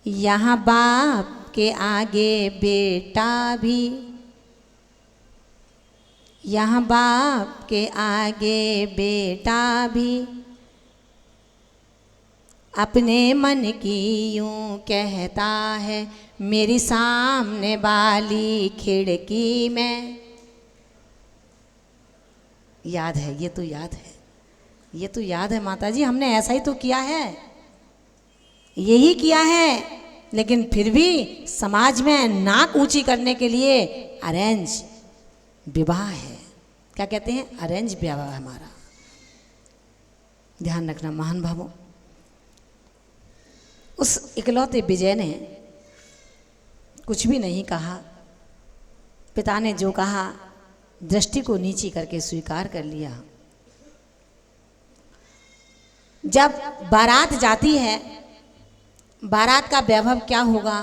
यहाँ बाप के आगे बेटा भी, यहाँ बाप के आगे बेटा भी, अपने मन की यूं कहता है, मेरी सामने वाली खिड़की में। याद है, ये तो याद है, ये तो याद है माता जी, हमने ऐसा ही तो किया है, यही किया है। लेकिन फिर भी समाज में नाक ऊंची करने के लिए अरेंज विवाह है, क्या कहते हैं, अरेंज विवाह हमारा। ध्यान रखना महान भावों, उस इकलौते विजय ने कुछ भी नहीं कहा। पिता ने जो कहा दृष्टि को नीची करके स्वीकार कर लिया। जब बारात जाती है, बारात का वैभव क्या होगा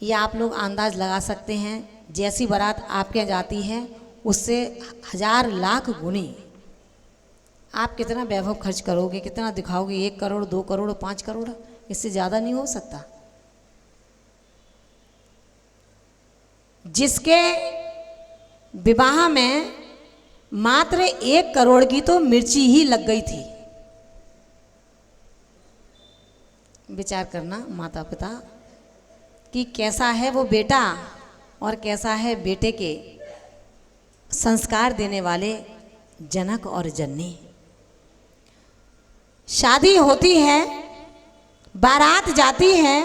ये आप लोग अंदाज लगा सकते हैं। जैसी बारात आपके यहाँ जाती है उससे 1000 लाख गुनी आप कितना वैभव खर्च करोगे, कितना दिखाओगे, 1 करोड़ 2 करोड़ 5 करोड़, इससे ज़्यादा नहीं हो सकता। जिसके विवाह में मात्र 1 करोड़ की तो मिर्ची ही लग गई थी। विचार करना माता पिता कि कैसा है वो बेटा और कैसा है बेटे के संस्कार देने वाले जनक और जननी। शादी होती है, बारात जाती है,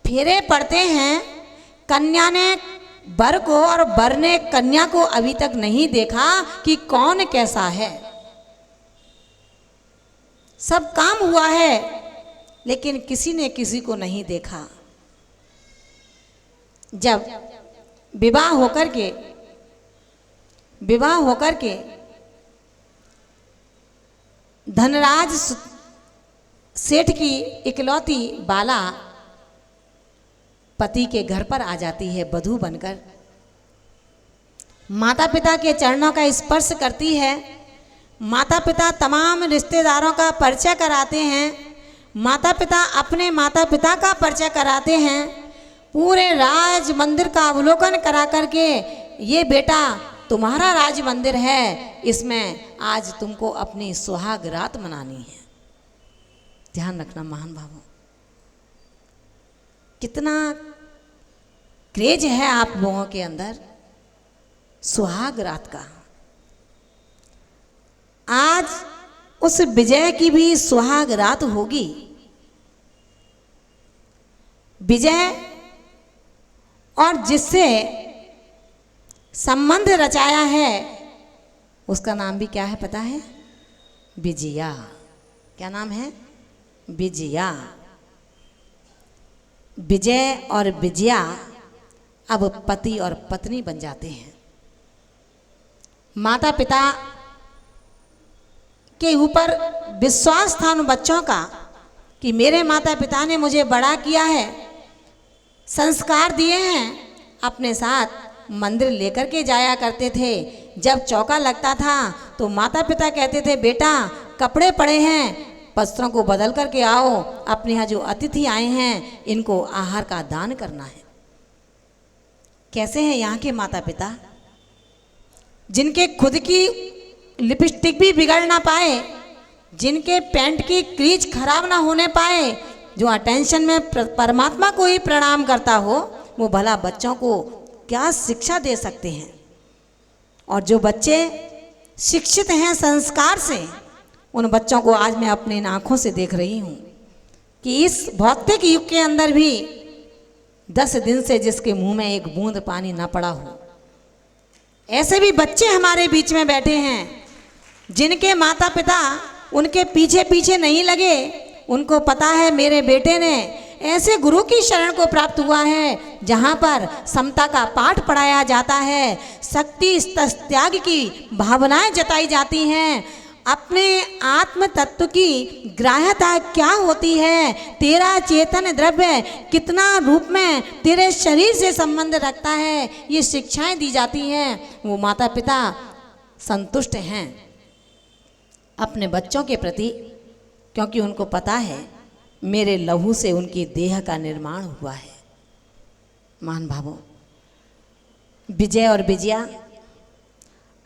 फेरे पड़ते हैं, कन्या ने वर को और वर ने कन्या को अभी तक नहीं देखा कि कौन कैसा है। सब काम हुआ है लेकिन किसी ने किसी को नहीं देखा। जब विवाह होकर के धनराज सेठ की इकलौती बाला पति के घर पर आ जाती है वधू बनकर, माता पिता के चरणों का स्पर्श करती है, माता पिता तमाम रिश्तेदारों का परिचय कराते हैं, माता पिता अपने माता पिता का परिचय कराते हैं, पूरे राज मंदिर का अवलोकन करा करके ये बेटा तुम्हारा राज मंदिर है, इसमें आज तुमको अपनी सुहाग रात मनानी है। ध्यान रखना महान भावों, कितना क्रेज है आप लोगों के अंदर सुहाग रात का। आज उस विजय की भी सुहाग रात होगी। विजय और जिससे संबंध रचाया है उसका नाम भी क्या है पता है? विजया। क्या नाम है? विजया। विजय और विजया अब पति और पत्नी बन जाते हैं। माता पिता के ऊपर विश्वास था उन बच्चों का कि मेरे माता पिता ने मुझे बड़ा किया है, संस्कार दिए हैं, अपने साथ मंदिर लेकर के जाया करते थे। जब चौका लगता था तो माता पिता कहते थे बेटा कपड़े पड़े हैं, वस्त्रों को बदल करके आओ, अपने यहाँ जो अतिथि आए हैं इनको आहार का दान करना है। कैसे हैं यहाँ के माता पिता, जिनके खुद की लिपस्टिक भी बिगड़ ना पाए, जिनके पैंट की क्रीज खराब ना होने पाए, जो अटेंशन में परमात्मा को ही प्रणाम करता हो, वो भला बच्चों को क्या शिक्षा दे सकते हैं। और जो बच्चे शिक्षित हैं संस्कार से, उन बच्चों को आज मैं अपनी आंखों से देख रही हूँ कि इस भौतिक युग के अंदर भी 10 दिन से जिसके मुंह में एक बूंद पानी ना पड़ा हो, ऐसे भी बच्चे हमारे बीच में बैठे हैं जिनके माता पिता उनके पीछे पीछे नहीं लगे। उनको पता है मेरे बेटे ने ऐसे गुरु की शरण को प्राप्त हुआ है जहाँ पर समता का पाठ पढ़ाया जाता है, शक्ति त्याग की भावनाएं जताई जाती हैं, अपने आत्म तत्व की ग्राह्यता क्या होती है, तेरा चेतन द्रव्य कितना रूप में तेरे शरीर से संबंध रखता है, ये शिक्षाएं दी जाती हैं। वो माता पिता संतुष्ट हैं अपने बच्चों के प्रति, क्योंकि उनको पता है मेरे लहू से उनकी देह का निर्माण हुआ है। महान भावों, विजय और विजया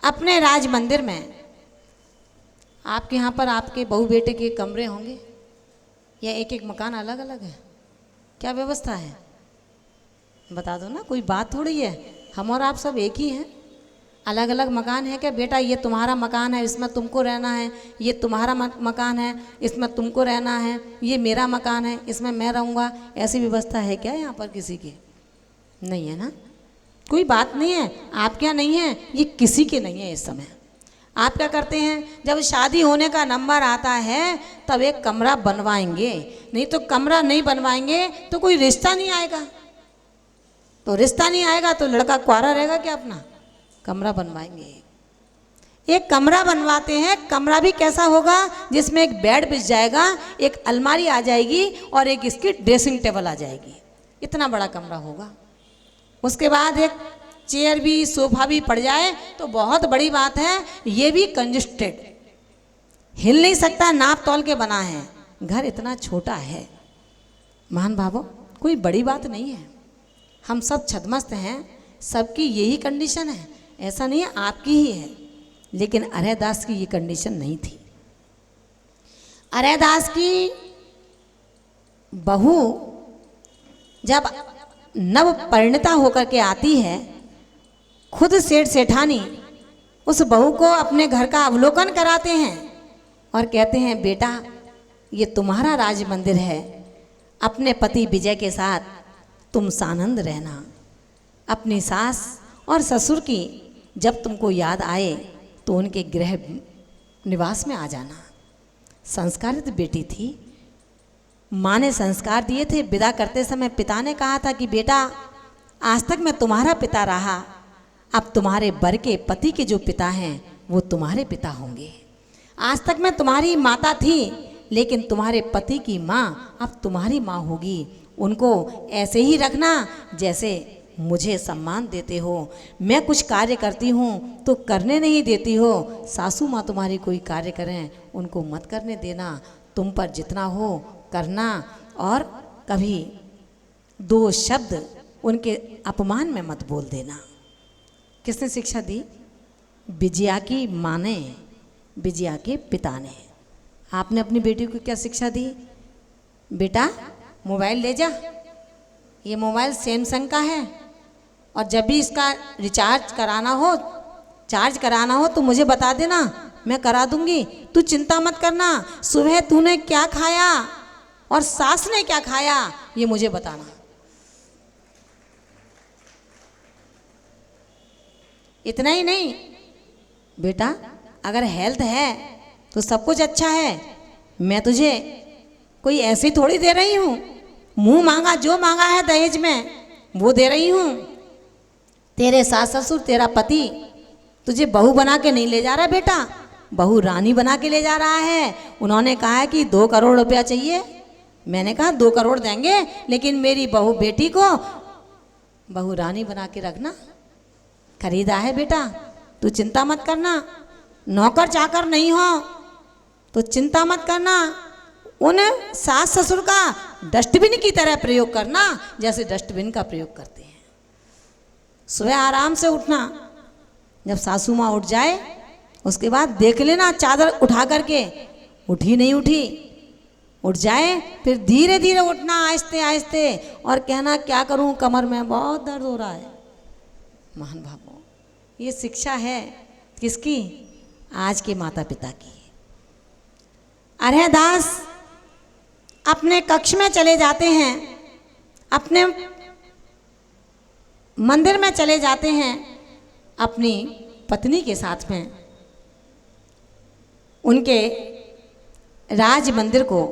अपने राज मंदिर में, आपके यहाँ पर आपके बहू बेटे के कमरे होंगे या एक एक मकान अलग अलग है? क्या व्यवस्था है बता दो ना, कोई बात थोड़ी है। हम और आप सब एक ही हैं, अलग अलग मकान है क्या? बेटा ये तुम्हारा मकान है, इसमें तुमको रहना है, ये तुम्हारा मकान है, इसमें तुमको रहना है, ये मेरा मकान है, इसमें मैं रहूँगा। ऐसी व्यवस्था है क्या यहाँ पर किसी की? नहीं है ना, कोई बात नहीं है। आप क्या नहीं है, ये किसी के नहीं है। इस समय आप क्या करते हैं, जब शादी होने का नंबर आता है तब एक कमरा बनवाएंगे, नहीं तो कमरा नहीं बनवाएंगे तो कोई रिश्ता नहीं आएगा। तो रिश्ता नहीं आएगा तो लड़का कुंवारा रहेगा क्या? अपना कमरा बनवाएंगे। एक कमरा बनवाते हैं, कमरा भी कैसा होगा जिसमें एक बेड बिछ जाएगा, एक अलमारी आ जाएगी और एक इसकी ड्रेसिंग टेबल आ जाएगी। इतना बड़ा कमरा होगा। उसके बाद एक चेयर भी सोफा भी पड़ जाए तो बहुत बड़ी बात है। ये भी कंजस्टेड, हिल नहीं सकता, नाप तोल के बना है। घर इतना छोटा है। महान भावों, कोई बड़ी बात नहीं है। हम सब छदमस्त हैं, सबकी यही कंडीशन है। ऐसा नहीं है आपकी ही है, लेकिन अरैदास की ये कंडीशन नहीं थी। अरैदास की बहू जब नव परिणता होकर के आती है, खुद सेठ सेठानी उस बहू को अपने घर का अवलोकन कराते हैं और कहते हैं बेटा ये तुम्हारा राज मंदिर है। अपने पति विजय के साथ तुम सानंद रहना। अपनी सास और ससुर की जब तुमको याद आए तो उनके गृह निवास में आ जाना। संस्कारित बेटी थी, माँ ने संस्कार दिए थे। विदा करते समय पिता ने कहा था कि बेटा आज तक मैं तुम्हारा पिता रहा, अब तुम्हारे बर के पति के जो पिता हैं वो तुम्हारे पिता होंगे। आज तक मैं तुम्हारी माता थी, लेकिन तुम्हारे पति की माँ अब तुम्हारी माँ होगी। उनको ऐसे ही रखना जैसे मुझे सम्मान देते हो। मैं कुछ कार्य करती हूँ तो करने नहीं देती हो। सासू माँ तुम्हारी कोई कार्य करें उनको मत करने देना। तुम पर जितना हो करना, और कभी दो शब्द उनके अपमान में मत बोल देना। किसने शिक्षा दी? विजया की माँ ने, विजया के पिता ने। आपने अपनी बेटी को क्या शिक्षा दी? बेटा मोबाइल ले जा, ये मोबाइल सैमसंग का है, और जब भी इसका रिचार्ज कराना हो, चार्ज कराना हो तो मुझे बता देना, मैं करा दूंगी। तू चिंता मत करना। सुबह तूने क्या खाया और सास ने क्या खाया ये मुझे बताना। इतना ही नहीं बेटा, अगर हेल्थ है तो सब कुछ अच्छा है। मैं तुझे कोई ऐसे थोड़ी दे रही हूँ, मुंह मांगा जो मांगा है दहेज में वो दे रही हूँ। तेरे सास ससुर, तेरा पति तुझे बहू बना के नहीं ले जा रहा बेटा, बहू रानी बना के ले जा रहा है। उन्होंने कहा है कि 2 करोड़ रुपया चाहिए। मैंने कहा 2 करोड़ देंगे, लेकिन मेरी बहू बेटी को बहू रानी बना के रखना। खरीदा है बेटा, तू चिंता मत करना। नौकर चाकर नहीं हो तो चिंता मत करना। उन सास ससुर का डस्टबिन की तरह प्रयोग करना, जैसे डस्टबिन का प्रयोग करते हैं। सुबह आराम से उठना, जब सासू माँ उठ जाए उसके बाद देख लेना चादर उठा करके उठी नहीं उठी। उठ जाए फिर धीरे धीरे उठना, आहिस्ते आहिस्ते, और कहना क्या करूं, कमर में बहुत दर्द हो रहा है। महान भावों, ये शिक्षा है किसकी? आज के माता पिता की। अरे दास अपने कक्ष में चले जाते हैं, अपने मंदिर में चले जाते हैं अपनी पत्नी के साथ में। उनके राज मंदिर को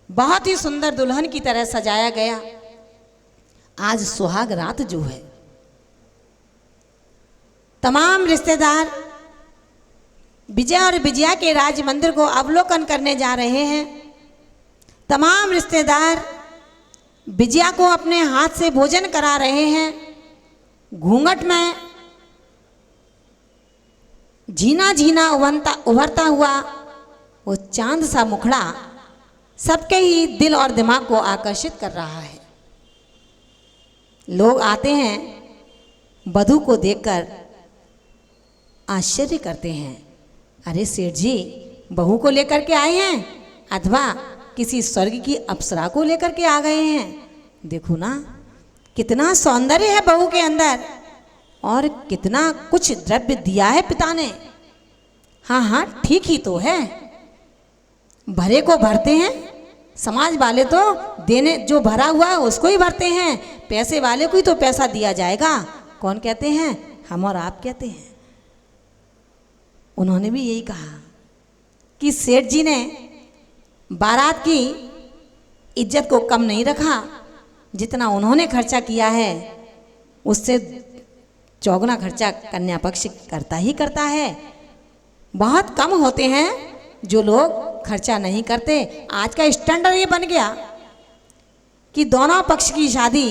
बहुत ही सुंदर दुल्हन की तरह सजाया गया। आज सुहाग रात जो है, तमाम रिश्तेदार विजय और विजया के राज मंदिर को अवलोकन करने जा रहे हैं। तमाम रिश्तेदार विजया को अपने हाथ से भोजन करा रहे हैं। घूंघट में झीना झीना उभरता हुआ वो चांद सा मुखड़ा सबके ही दिल और दिमाग को आकर्षित कर रहा है। लोग आते हैं वधू को देखकर आश्चर्य करते हैं, अरे सेठ जी बहू को लेकर के आए हैं अथवा किसी स्वर्ग की अप्सरा को लेकर के आ गए हैं। देखो ना कितना सौंदर्य है बहू के अंदर, और कितना कुछ द्रव्य दिया है पिता ने। हाँ हाँ ठीक ही तो है, भरे को भरते हैं। समाज वाले तो देने, जो भरा हुआ है उसको ही भरते हैं, पैसे वाले को ही तो पैसा दिया जाएगा। कौन कहते हैं? हम और आप कहते हैं। उन्होंने भी यही कहा कि सेठ जी ने बारात की इज्जत को कम नहीं रखा, जितना उन्होंने खर्चा किया है उससे चौगुना खर्चा कन्या पक्ष करता ही करता है। बहुत कम होते हैं जो लोग खर्चा नहीं करते। आज का स्टैंडर्ड ये बन गया कि दोनों पक्ष की शादी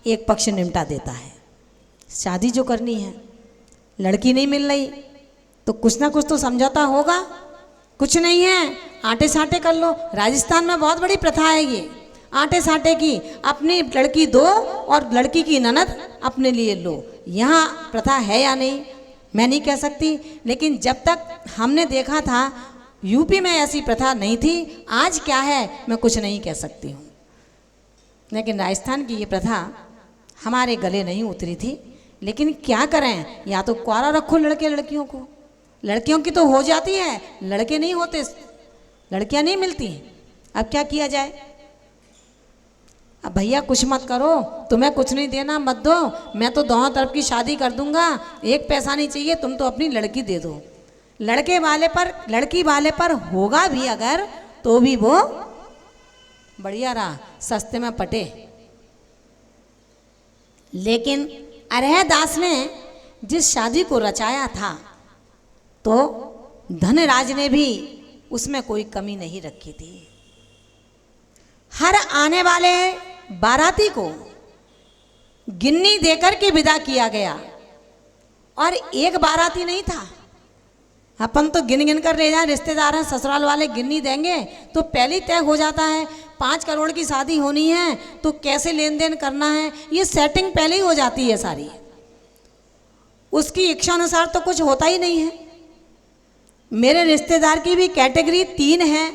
एक पक्ष निपटा देता है। शादी जो करनी है, लड़की नहीं मिल रही तो कुछ ना कुछ तो समझौता होगा। कुछ नहीं है, आटे साटे कर लो। राजस्थान में बहुत बड़ी प्रथा है ये आटे साटे की। अपनी लड़की दो और लड़की की ननद अपने लिए लो। यहाँ प्रथा है या नहीं मैं नहीं कह सकती, लेकिन जब तक हमने देखा था यूपी में ऐसी प्रथा नहीं थी। आज क्या है मैं कुछ नहीं कह सकती हूँ, लेकिन राजस्थान की ये प्रथा हमारे गले नहीं उतरी थी। लेकिन क्या करें, या तो कुआरा रखो लड़के लड़कियों को। लड़कियों की तो हो जाती है, लड़के नहीं होते। लड़कियां नहीं मिलती। अब क्या किया जाए? अब भैया कुछ मत करो, तुम्हें कुछ नहीं देना मत दो, मैं तो दोनों तरफ की शादी कर दूंगा, एक पैसा नहीं चाहिए, तुम तो अपनी लड़की दे दो। लड़की वाले पर होगा भी अगर तो भी वो बढ़िया रहा, सस्ते में पटे। लेकिन अरहदास ने जिस शादी को रचाया था तो धनराज ने भी उसमें कोई कमी नहीं रखी थी। हर आने वाले बाराती को गिन्नी देकर के विदा किया गया, और एक बाराती नहीं था। अपन तो गिन गिन कर ले जाए, रिश्तेदार हैं, ससुराल वाले गिन्नी देंगे तो पहले ही तय हो जाता है 5 करोड़ की शादी होनी है तो कैसे लेन देन करना है, ये सेटिंग पहले ही हो जाती है सारी। उसकी इच्छा अनुसार तो कुछ होता ही नहीं है। मेरे रिश्तेदार की भी कैटेगरी 3 है,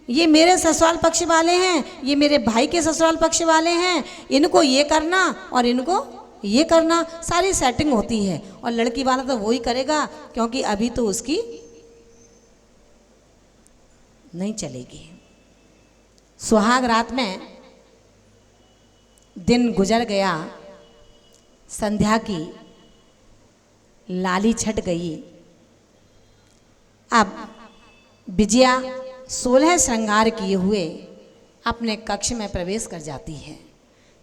ये मेरे ससुराल पक्ष वाले हैं, ये मेरे भाई के ससुराल पक्ष वाले हैं, इनको ये करना और इनको ये करना, सारी सेटिंग होती है। और लड़की वाला तो वही करेगा क्योंकि अभी तो उसकी नहीं चलेगी। सुहाग रात में दिन गुजर गया, संध्या की लाली छट गई। अब विजया 16 श्रृंगार किए हुए अपने कक्ष में प्रवेश कर जाती है।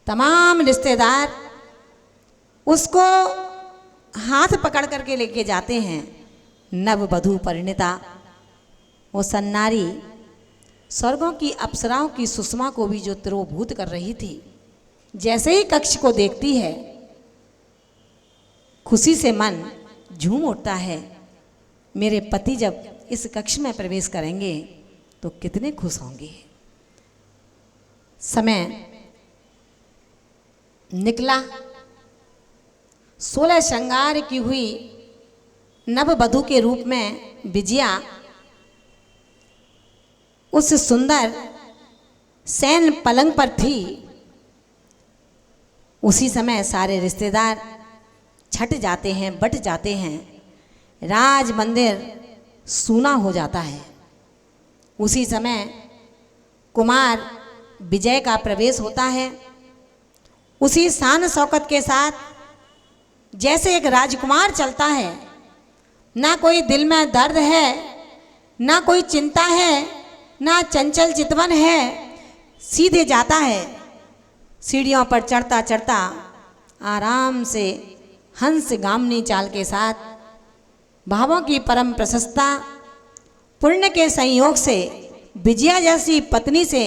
तमाम रिश्तेदार उसको हाथ पकड़ करके लेके जाते हैं। नववधू परिणीता, वो सन्नारी स्वर्गों की अप्सराओं की सुषमा को भी जो तिरोभूत कर रही थी, जैसे ही कक्ष को देखती है खुशी से मन झूम उठता है। मेरे पति जब इस कक्ष में प्रवेश करेंगे तो कितने खुश होंगे। समय निकला, 16 श्रृंगार की हुई नववधू के रूप में विजया उस सुंदर सैन पलंग पर थी। उसी समय सारे रिश्तेदार छट जाते हैं, बट जाते हैं, राज मंदिर सूना हो जाता है। उसी समय कुमार विजय का प्रवेश होता है। उसी शान शौकत के साथ जैसे एक राजकुमार चलता है, ना कोई दिल में दर्द है, ना कोई चिंता है, ना चंचल चितवन है, सीधे जाता है। सीढ़ियों पर चढ़ता चढ़ता आराम से हंस गामनी चाल के साथ भावों की परम प्रशस्ता पुण्य के संयोग से विजया जैसी पत्नी से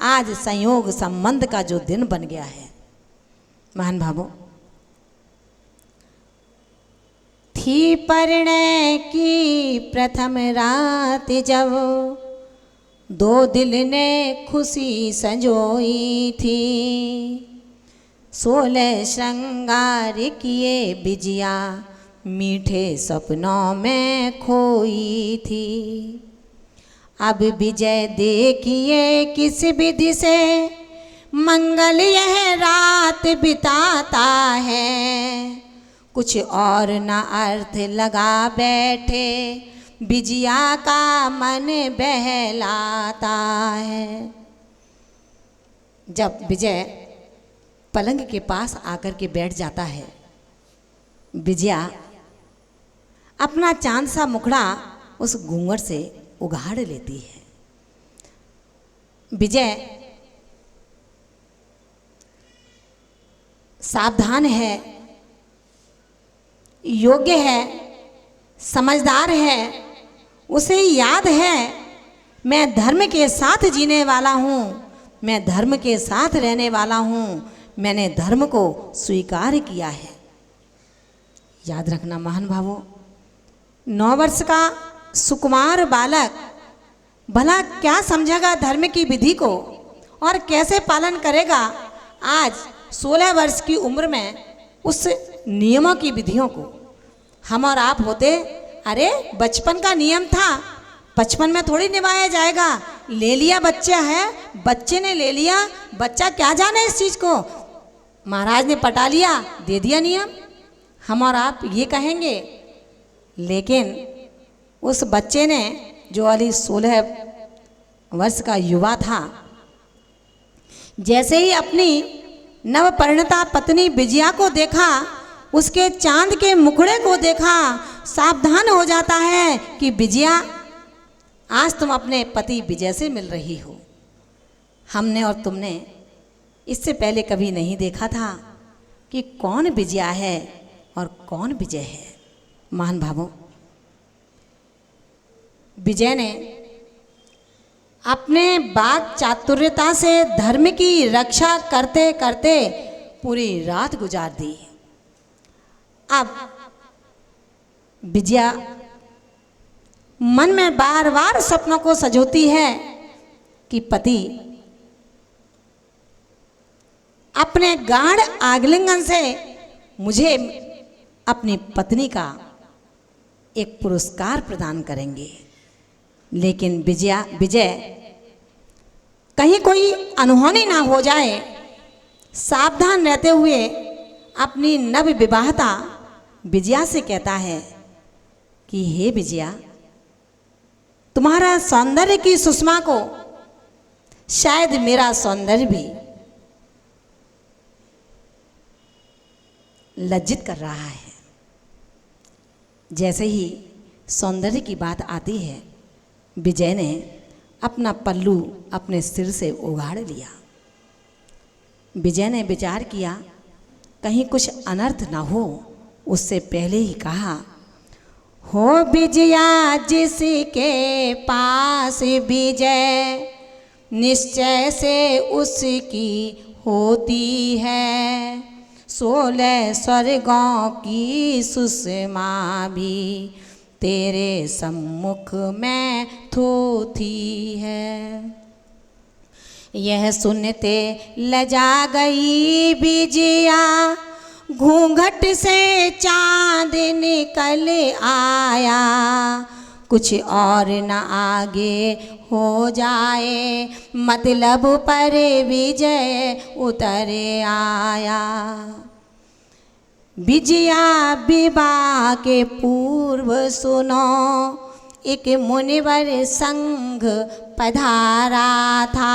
आज संयोग संबंध का जो दिन बन गया है। महान भावों, थी परिणय की प्रथम रात जब 2 दिल ने खुशी संजोई थी, 16 श्रृंगार किए विजया मीठे सपनों में खोई थी। अब विजय देखिए किस विधि से मंगल यह रात बिताता है, कुछ और न अर्थ लगा बैठे विजया का मन बहलाता है। जब विजय पलंग के पास आकर के बैठ जाता है, विजया अपना चांद सा मुखड़ा उस घूंघट से उघाड़ लेती है। विजय सावधान है, योग्य है, समझदार है। उसे याद है मैं धर्म के साथ जीने वाला हूँ, मैं धर्म के साथ रहने वाला हूँ, मैंने धर्म को स्वीकार किया है। याद रखना महान भावों, 9 वर्ष का सुकुमार बालक भला क्या समझेगा धर्म की विधि को और कैसे पालन करेगा आज 16 वर्ष की उम्र में उस नियमों की विधियों को। हम और आप होते, अरे बचपन का नियम था, बचपन में थोड़ी निभाया जाएगा, ले लिया बच्चा है, बच्चे ने ले लिया, बच्चा क्या जाने इस चीज़ को, महाराज ने पटा लिया, दे दिया नियम, हम और आप ये कहेंगे। लेकिन उस बच्चे ने जो अली 16 वर्ष का युवा था। जैसे ही अपनी नवपरिणता पत्नी विजया को देखा, उसके चांद के मुखड़े को देखा, सावधान हो जाता है कि विजया, आज तुम अपने पति विजय से मिल रही हो। हमने और तुमने इससे पहले कभी नहीं देखा था कि कौन विजया है और कौन विजय है। महान भावों, विजय ने अपने वाक चातुर्यता से धर्म की रक्षा करते करते पूरी रात गुजार दी। अब विजया मन में बार बार सपनों को सजोती है कि पति अपने गाढ़ आलिंगन से मुझे अपनी पत्नी का एक पुरस्कार प्रदान करेंगे। लेकिन विजय कहीं कोई अनहोनी ना हो जाए, सावधान रहते हुए अपनी नव विवाहता विजया से कहता है कि हे विजया, तुम्हारा सौंदर्य की सुषमा को शायद मेरा सौंदर्य भी लज्जित कर रहा है। जैसे ही सौंदर्य की बात आती है, विजय ने अपना पल्लू अपने सिर से उगाड़ लिया। विजय ने विचार किया कहीं कुछ अनर्थ ना हो, उससे पहले ही कहा, हो विजया जिसके पास विजय, निश्चय से उसकी होती है। 16 स्वर्गों की सुषमा भी तेरे सम्मुख में थोथी है। यह सुनते लजा गई विजया, घूंघट से चांद निकल आया। कुछ और न आगे हो जाए, मतलब पर विजय उतर आया। विजया विवाह के पूर्व सुनो, एक मुनिवर संग पधारा था।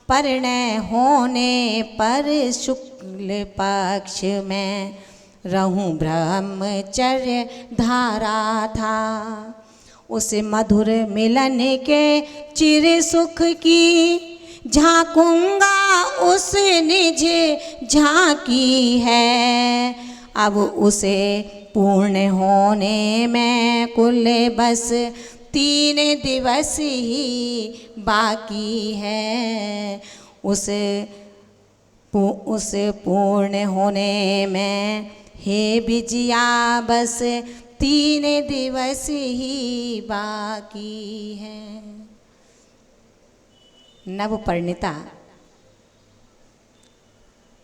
परिणय होने पर शुक्ल पक्ष में रहूं ब्रह्मचर्य धारा था। उस मधुर मिलन के चिर सुख की झांकूंगा उस निज झांकी है। अब उसे पूर्ण होने में कुल बस 3 दिवस ही बाकी है। उस पूर्ण होने में हे विजया बस 3 दिवस ही बाकी है। नवपरिणीता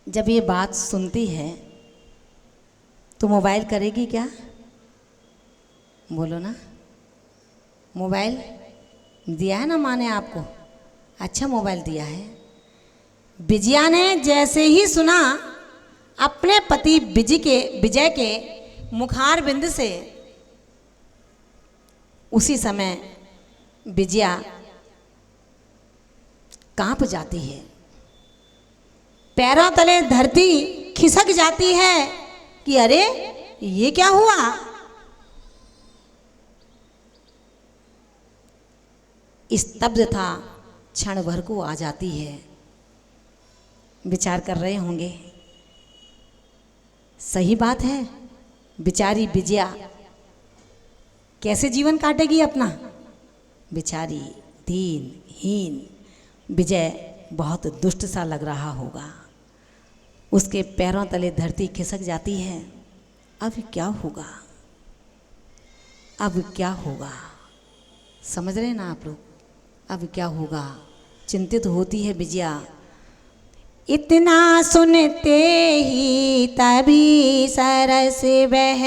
जब ये बात सुनती है तो मोबाइल करेगी क्या? बोलो ना। मोबाइल दिया है ना माँ ने आपको, अच्छा मोबाइल दिया है। विजया ने जैसे ही सुना अपने पति विजय के मुखार बिंद से, उसी समय विजया कांप जाती है, पैरों तले धरती खिसक जाती है कि अरे ये क्या हुआ। स्तब्धता क्षण भर को आ जाती है। विचार कर रहे होंगे, सही बात है, बेचारी विजया कैसे जीवन काटेगी अपना। बेचारी दीनहीन विजय बहुत दुष्ट सा लग रहा होगा। उसके पैरों तले धरती खिसक जाती है। अब क्या होगा, अब क्या होगा, समझ रहे ना आप लोग, अब क्या होगा। चिंतित होती है विजया। इतना सुनते ही तभी सरस वह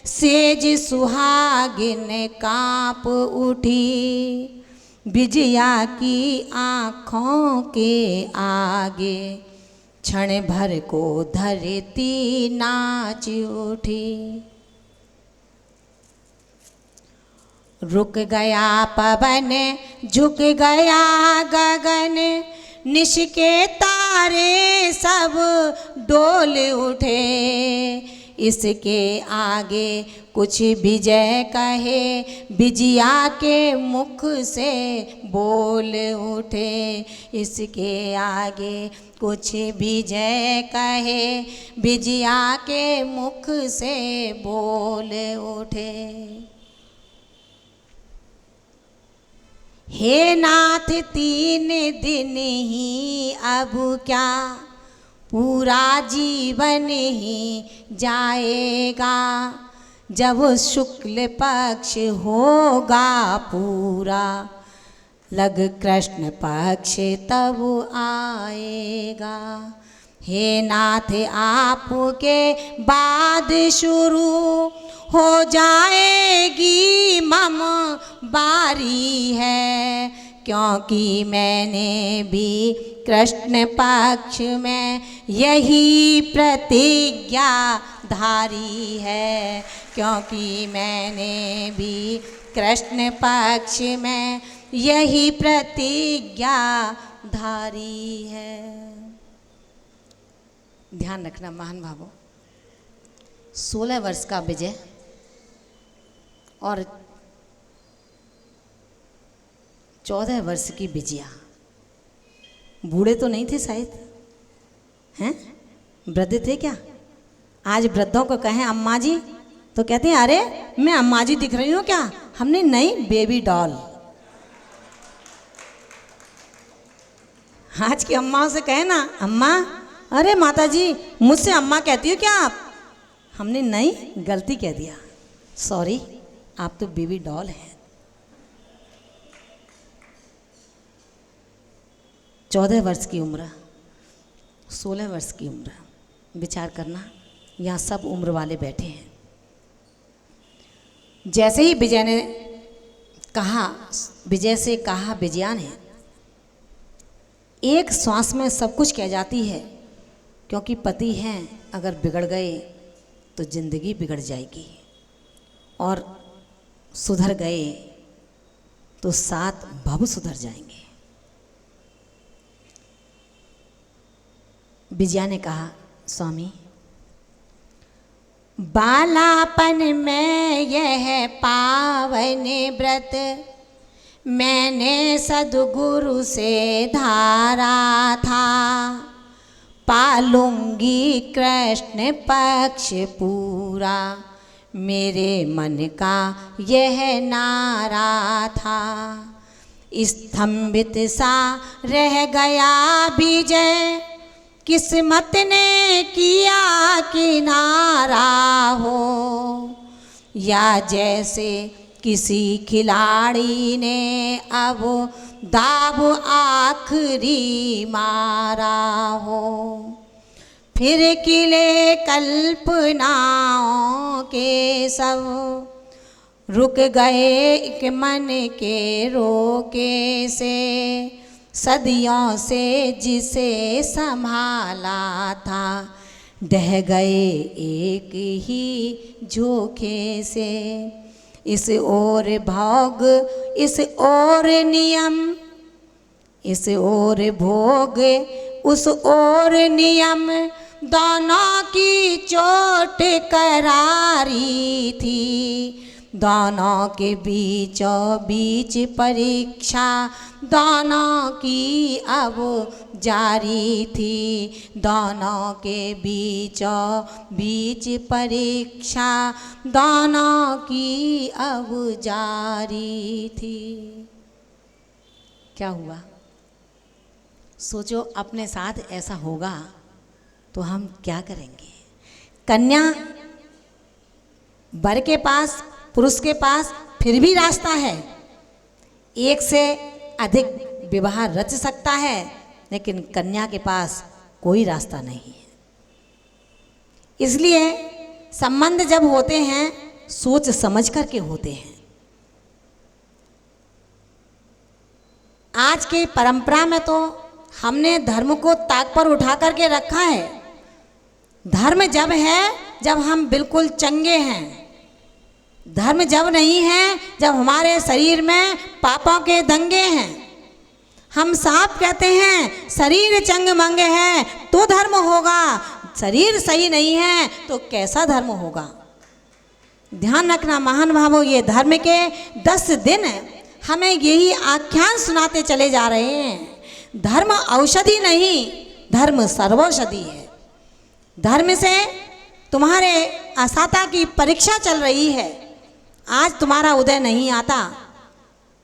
सेज सुहागिन कांप उठी। विजया की आँखों के आगे क्षण भर को धरती नाच उठी। रुक गया पवन झुक गया गगन, निश के तारे सब डोल उठे। इसके आगे कुछ विजय कहे, विजया के मुख से बोल उठे। इसके आगे कुछ विजय कहे, विजया के मुख से बोल उठे। हे नाथ 3 दिन ही अब क्या, पूरा जीवन ही जाएगा। जब शुक्ल पक्ष होगा पूरा, लग कृष्ण पक्ष तब आएगा। हे नाथ आपके बाद शुरू हो जाएगी मम बारी है, क्योंकि मैंने भी कृष्ण पक्ष में यही प्रतिज्ञा धारी है। क्योंकि मैंने भी कृष्ण पक्ष में यही प्रतिज्ञा धारी है। ध्यान रखना महान भावों, 16 वर्ष का विजय और 14 वर्ष की विजया। बूढ़े तो नहीं थे शायद, हैं? वृद्ध थे क्या? आज वृद्धों को कहें अम्मा जी तो कहते हैं अरे मैं अम्मा जी दिख रही हूँ क्या? हमने नहीं, बेबी डॉल। आज की अम्माओं से कहे ना अम्मा, अरे माता जी मुझसे अम्मा कहती हो क्या आप? हमने नहीं, गलती कह दिया, सॉरी, आप तो बेबी डॉल हैं। 14 वर्ष की उम्र, 16 वर्ष की उम्र, विचार करना, यहाँ सब उम्र वाले बैठे हैं। जैसे ही विजय ने कहा, विजय से कहा विजया ने, एक श्वास में सब कुछ कह जाती है, क्योंकि पति हैं अगर बिगड़ गए तो जिंदगी बिगड़ जाएगी, और सुधर गए तो 7 भव सुधर जाएंगे। विजया ने कहा स्वामी, बालापन में यह पावन व्रत मैंने सद्गुरु से धारा था, पालूंगी कृष्ण पक्ष पूरा, मेरे मन का यह नारा था। स्तंभित सा रह गया विजय, किस्मत ने किया किनारा हो, या जैसे किसी खिलाड़ी ने अब दाव आखिरी मारा हो। फिर किले कल्पनाओं के सब रुक गए एक मन के रोके से, सदियों से जिसे संभाला था, ढह गए एक ही झोंके से। इस ओर भोग इस ओर नियम, इस ओर भोग उस ओर नियम, दोनों की चोट करारी थी। दोनों के बीचों बीच परीक्षा, दोनों की अब जारी थी। दोनों के बीचों बीच परीक्षा, दोनों की अब जारी थी। क्या हुआ? सोचो अपने साथ ऐसा होगा तो हम क्या करेंगे? कन्या वर के पास, पुरुष के पास फिर भी रास्ता है, एक से अधिक विवाह रच सकता है, लेकिन कन्या के पास कोई रास्ता नहीं है। इसलिए संबंध जब होते हैं सोच समझ करके होते हैं। आज की परंपरा में तो हमने धर्म को ताक पर उठा करके रखा है। धर्म जब है जब हम बिल्कुल चंगे हैं, धर्म जब नहीं है जब हमारे शरीर में पापों के दंगे हैं। हम साफ कहते हैं शरीर चंगमंग है तो धर्म होगा, शरीर सही नहीं है तो कैसा धर्म होगा। ध्यान रखना महान भावों, ये धर्म के 10 दिन हमें यही आख्यान सुनाते चले जा रहे हैं। धर्म औषधि नहीं, धर्म सर्वौषधि है। धर्म से तुम्हारे असाता की परीक्षा चल रही है। आज तुम्हारा उदय नहीं आता,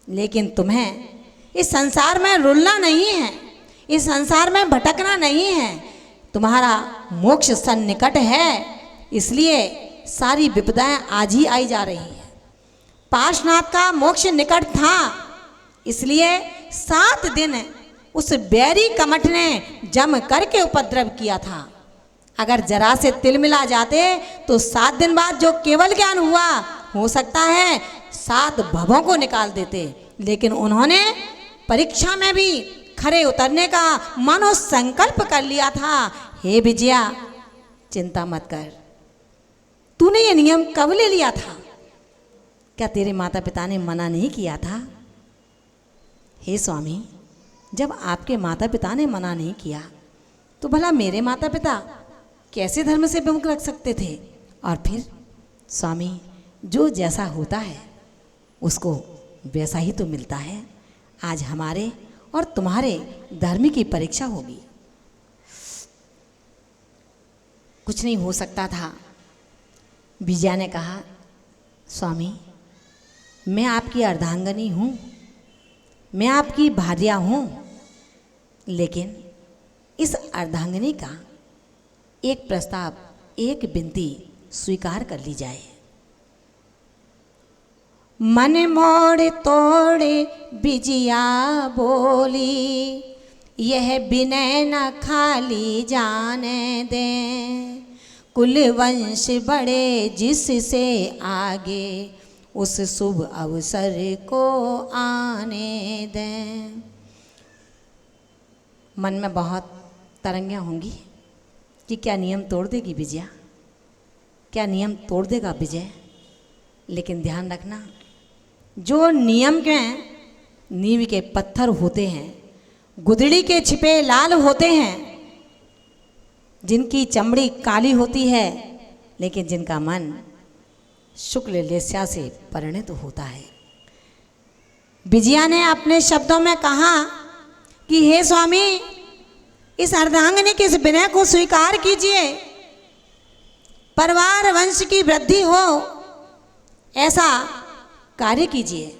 लेकिन तुम्हें इस संसार में रुलना नहीं है, इस संसार में भटकना नहीं है। तुम्हारा मोक्ष सन्निकट है, इसलिए सारी विपदाएं आज ही आई जा रही है। पार्श्वनाथ का मोक्ष निकट था, इसलिए 7 दिन उस बैरी कमठ ने जम करके उपद्रव किया था। अगर जरा से तिल मिला जाते तो 7 दिन बाद जो केवल ज्ञान हुआ, हो सकता है 7 भवों को निकाल देते। लेकिन उन्होंने परीक्षा में भी खरे उतरने का मानो संकल्प कर लिया था। हे विजया, चिंता मत कर, तूने ये नियम कब ले लिया था? क्या तेरे माता पिता ने मना नहीं किया था? हे स्वामी, जब आपके माता पिता ने मना नहीं किया तो भला मेरे माता पिता कैसे धर्म से विमुख रख सकते थे? और फिर स्वामी, जो जैसा होता है उसको वैसा ही तो मिलता है। आज हमारे और तुम्हारे धर्म की परीक्षा होगी। कुछ नहीं हो सकता था। विजया ने कहा, स्वामी, मैं आपकी अर्धांगनी हूँ, मैं आपकी भार्या हूँ, लेकिन इस अर्धांगनी का एक प्रस्ताव, एक विनती स्वीकार कर ली जाए। मन मोड़ तोड़े विजया बोली, यह विनय न खाली जाने दे। कुल वंश बढ़े जिससे आगे, उस शुभ अवसर को आने दें। मन में बहुत तरंगियाँ होंगी कि क्या नियम तोड़ देगी विजया, क्या नियम तोड़ देगा विजय। लेकिन ध्यान रखना, जो नियम के नींव के पत्थर होते हैं, गुदड़ी के छिपे लाल होते हैं, जिनकी चमड़ी काली होती है लेकिन जिनका मन शुक्ल लेस्या से परिणित होता है। विजया ने अपने शब्दों में कहा कि हे स्वामी, इस अर्धांगिनी के इस विनय को स्वीकार कीजिए, परिवार वंश की वृद्धि हो ऐसा कार्य कीजिए।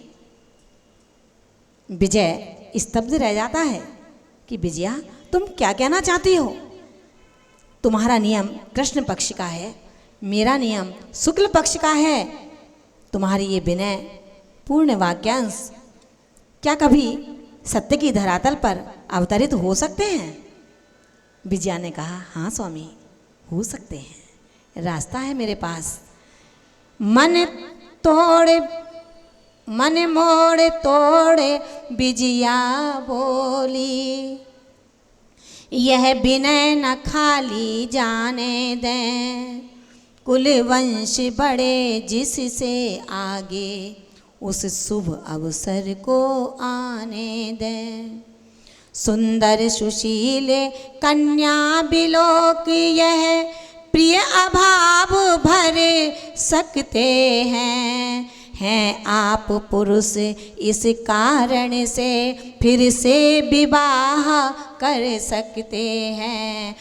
विजय स्तब्ध रह जाता है कि विजया, तुम क्या कहना चाहती हो? तुम्हारा नियम कृष्ण पक्ष का है, मेरा नियम शुक्ल पक्ष का है। तुम्हारी ये विनय पूर्ण वाक्यांश क्या कभी सत्य की धरातल पर अवतरित हो सकते हैं? विजया ने कहा, हाँ स्वामी, हो सकते हैं, रास्ता है मेरे पास। मन मोड़ तोड़े विजया बोली, यह विनय न खाली जाने दें। कुल वंश बढ़े जिससे आगे, उस शुभ अवसर को आने दें। सुंदर सुशील कन्या बिलोक, यह प्रिय अभाव भर सकते हैं आप पुरुष इस कारण से फिर से विवाह कर सकते हैं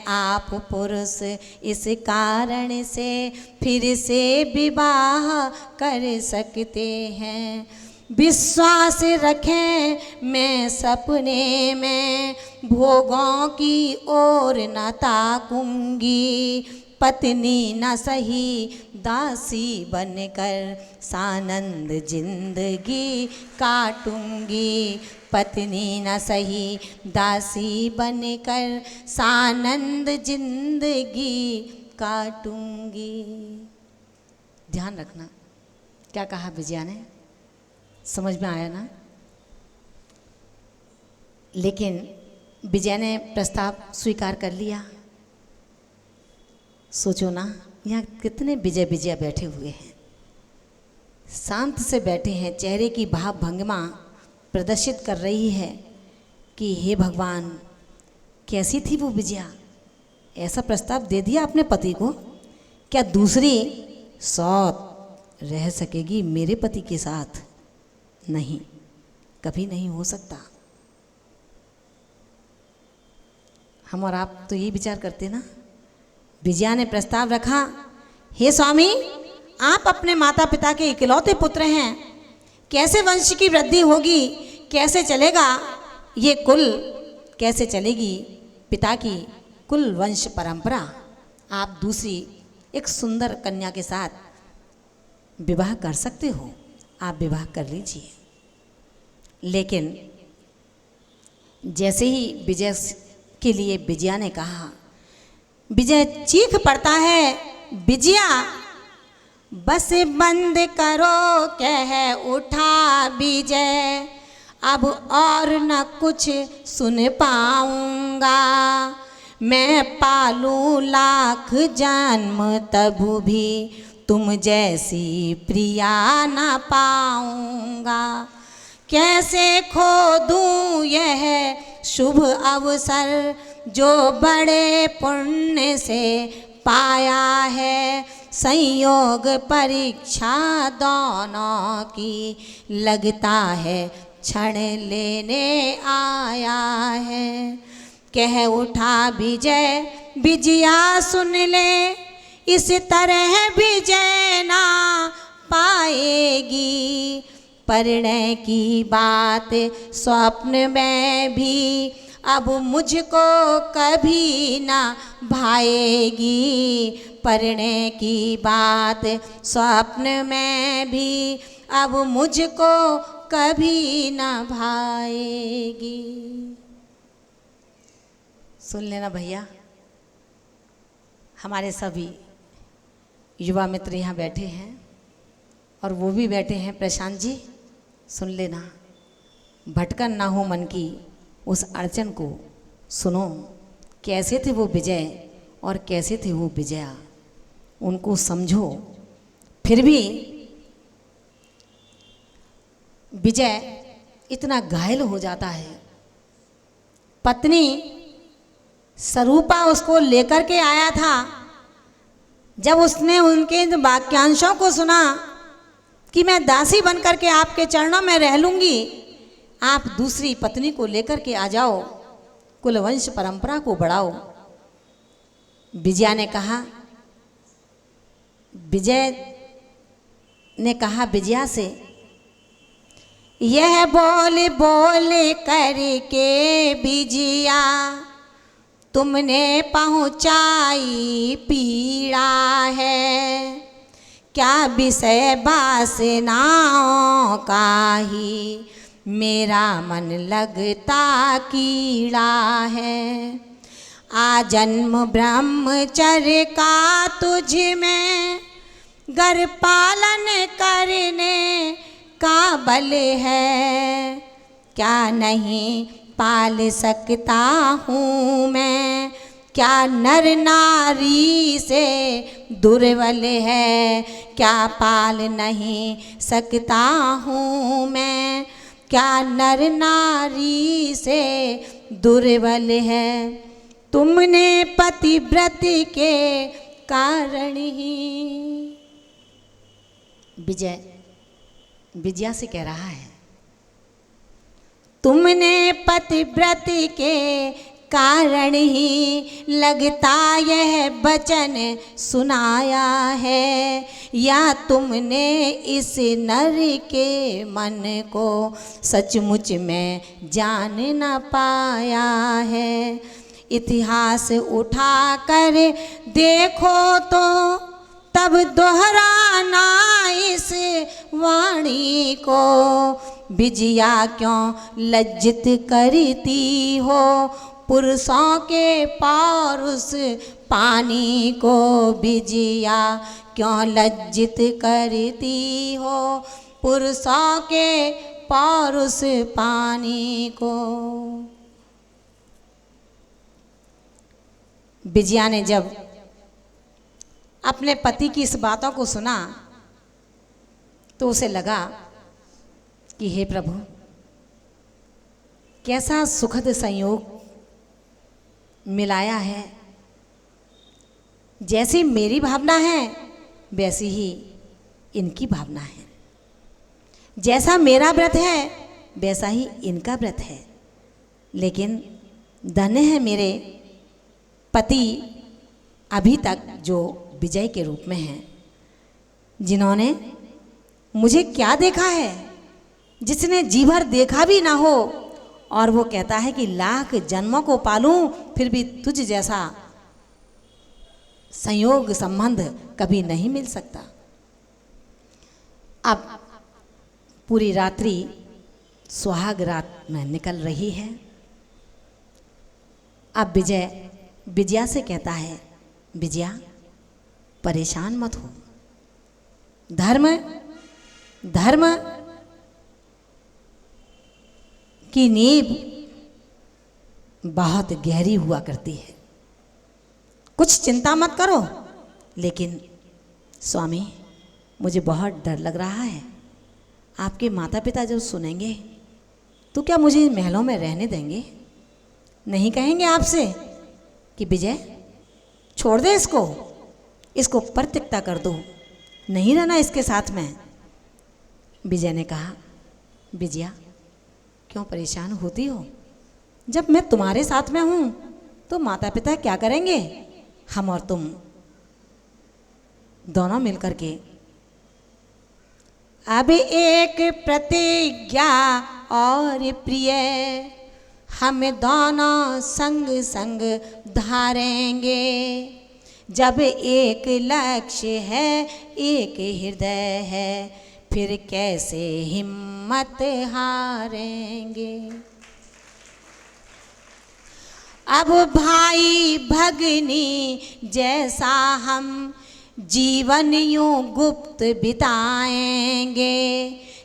आप पुरुष इस कारण से फिर से विवाह कर सकते हैं। विश्वास रखें मैं सपने में भोगों की ओर न ताकूंगी, पत्नी न सही दासी बनकर सानंद जिंदगी काटूंगी। पत्नी न सही दासी बनकर सानंद जिंदगी काटूंगी। ध्यान रखना, क्या कहा विजया ने, समझ में आया ना? लेकिन विजय ने प्रस्ताव स्वीकार कर लिया। सोचो ना, यहाँ कितने विजय बैठे हुए हैं। शांत से बैठे हैं, चेहरे की भाव भंगिमा प्रदर्शित कर रही है कि हे भगवान, कैसी थी वो विजया। ऐसा प्रस्ताव दे दिया अपने पति को, क्या दूसरी सौत रह सकेगी मेरे पति के साथ? नहीं, कभी नहीं हो सकता। हम और आप तो यही विचार करते ना। विजया ने प्रस्ताव रखा, हे स्वामी, आप अपने माता पिता के इकलौते पुत्र हैं, कैसे वंश की वृद्धि होगी, कैसे चलेगा ये कुल, कैसे चलेगी पिता की कुल वंश परंपरा। आप दूसरी एक सुंदर कन्या के साथ विवाह कर सकते हो, आप विवाह कर लीजिए। लेकिन जैसे ही विजय के लिए विजया ने कहा, विजय चीख पड़ता है, विजया बस बंद करो, कह उठा विजय, अब और न कुछ सुन पाऊंगा, मैं पालूं लाख जन्म तब भी तुम जैसी प्रिया न पाऊंगा, कैसे खो दूं यह शुभ अवसर जो बड़े पुण्य से पाया है, संयोग परीक्षा दोनों की लगता है क्षण लेने आया है, कह उठा विजय, विजया सुन ले, इस तरह विजय ना पाएगी, परिणय की बात स्वप्न में भी अब मुझको कभी ना भाएगी, परिणय की बात स्वप्न में भी अब मुझको कभी ना भाएगी। सुन लेना भैया, हमारे सभी युवा मित्र यहाँ बैठे हैं और वो भी बैठे हैं। प्रशांत जी, सुन लेना, भटकन ना हो मन की उस अड़चन को सुनो, कैसे थे वो विजय और कैसे थे वो विजया, उनको समझो। फिर भी विजय इतना घायल हो जाता है, पत्नी स्वरूपा उसको लेकर के आया था, जब उसने उनके वाक्यांशों को सुना कि मैं दासी बनकर के आपके चरणों में रह लूँगी, आप दूसरी पत्नी को लेकर के आ जाओ, कुलवंश परंपरा को बढ़ाओ। विजया ने कहा, विजय ने कहा विजया से, यह बोल बोल करके विजया तुमने पहुँचाई पीड़ा है, क्या विषय वासनाओं का ही मेरा मन लगता कीड़ा है, आजन्म ब्रह्मचर्य का तुझ में गर पालन करने का बल है, क्या नहीं पाल सकता हूँ मैं, क्या नर नारी से दुर्बल है, क्या पाल नहीं सकता हूँ मैं, क्या नर नारी से दुर्बल है, तुमने पतिव्रत के कारण ही। विजय विजया से कह रहा है, तुमने पतिव्रत के कारण ही लगता यह वचन सुनाया है, या तुमने इस नर के मन को सचमुच में जान न पाया है, इतिहास उठा कर देखो तो तब दोहराना इस वाणी को, विजया क्यों लज्जित करती हो पुरुषों के पौरुष पानी को, विजया क्यों लज्जित करती हो पुरुषों के पौरुष पानी को। विजया ने जब अपने पति की इस बातों को सुना तो उसे लगा कि हे प्रभु, कैसा सुखद संयोग मिलाया है। जैसी मेरी भावना है वैसी ही इनकी भावना है, जैसा मेरा व्रत है वैसा ही इनका व्रत है। लेकिन धन्य है मेरे पति अभी तक जो विजय के रूप में हैं, जिन्होंने मुझे क्या देखा है, जिसने जी भर देखा भी ना हो, और वो कहता है कि लाख जन्मों को पालूं फिर भी तुझ जैसा संयोग संबंध कभी नहीं मिल सकता। अब पूरी रात्रि सुहाग रात में निकल रही है। अब विजय विजया से कहता है, विजया परेशान मत हो, धर्म की नींव बहुत गहरी हुआ करती है, कुछ चिंता मत करो। लेकिन स्वामी, मुझे बहुत डर लग रहा है, आपके माता पिता जब सुनेंगे तो क्या मुझे महलों में रहने देंगे? नहीं कहेंगे आपसे कि विजय छोड़ दे इसको परित्यक्ता कर दो, नहीं रहना इसके साथ में? विजय ने कहा, विजया क्यों परेशान होती हो? जब मैं तुम्हारे साथ में हूं तो माता पिता क्या करेंगे? हम और तुम दोनों मिलकर के अब एक प्रतिज्ञा और प्रिय हम दोनों संग संग धारेंगे। जब एक लक्ष्य है एक हृदय है, फिर कैसे हिम्मत हारेंगे। अब भाई भगनी जैसा हम जीवन यूं गुप्त बिताएंगे,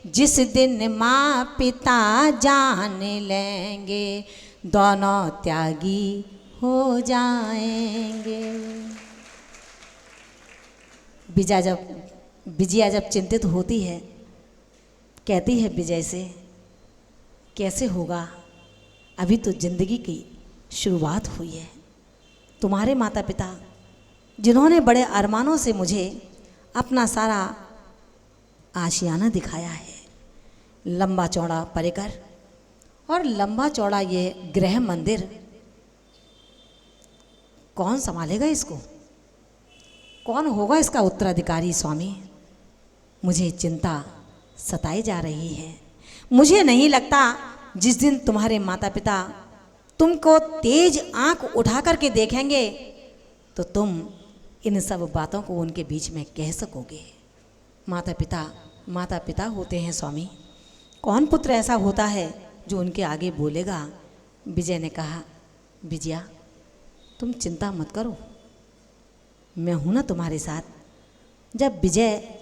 जिस दिन माँ पिता जान लेंगे दोनों त्यागी हो जाएंगे। विजया जब चिंतित होती है, कहती है विजय से, कैसे होगा, अभी तो जिंदगी की शुरुआत हुई है। तुम्हारे माता पिता जिन्होंने बड़े अरमानों से मुझे अपना सारा आशियाना दिखाया है, लंबा चौड़ा परिकर और लंबा चौड़ा ये गृह मंदिर, कौन संभालेगा इसको? कौन होगा इसका उत्तराधिकारी? स्वामी, मुझे चिंता सताई जा रही है। मुझे नहीं लगता जिस दिन तुम्हारे माता पिता तुमको तेज आंख उठा करके देखेंगे तो तुम इन सब बातों को उनके बीच में कह सकोगे। माता पिता होते हैं स्वामी, कौन पुत्र ऐसा होता है जो उनके आगे बोलेगा? विजय ने कहा, विजया तुम चिंता मत करो, मैं हूं ना तुम्हारे साथ। जब विजय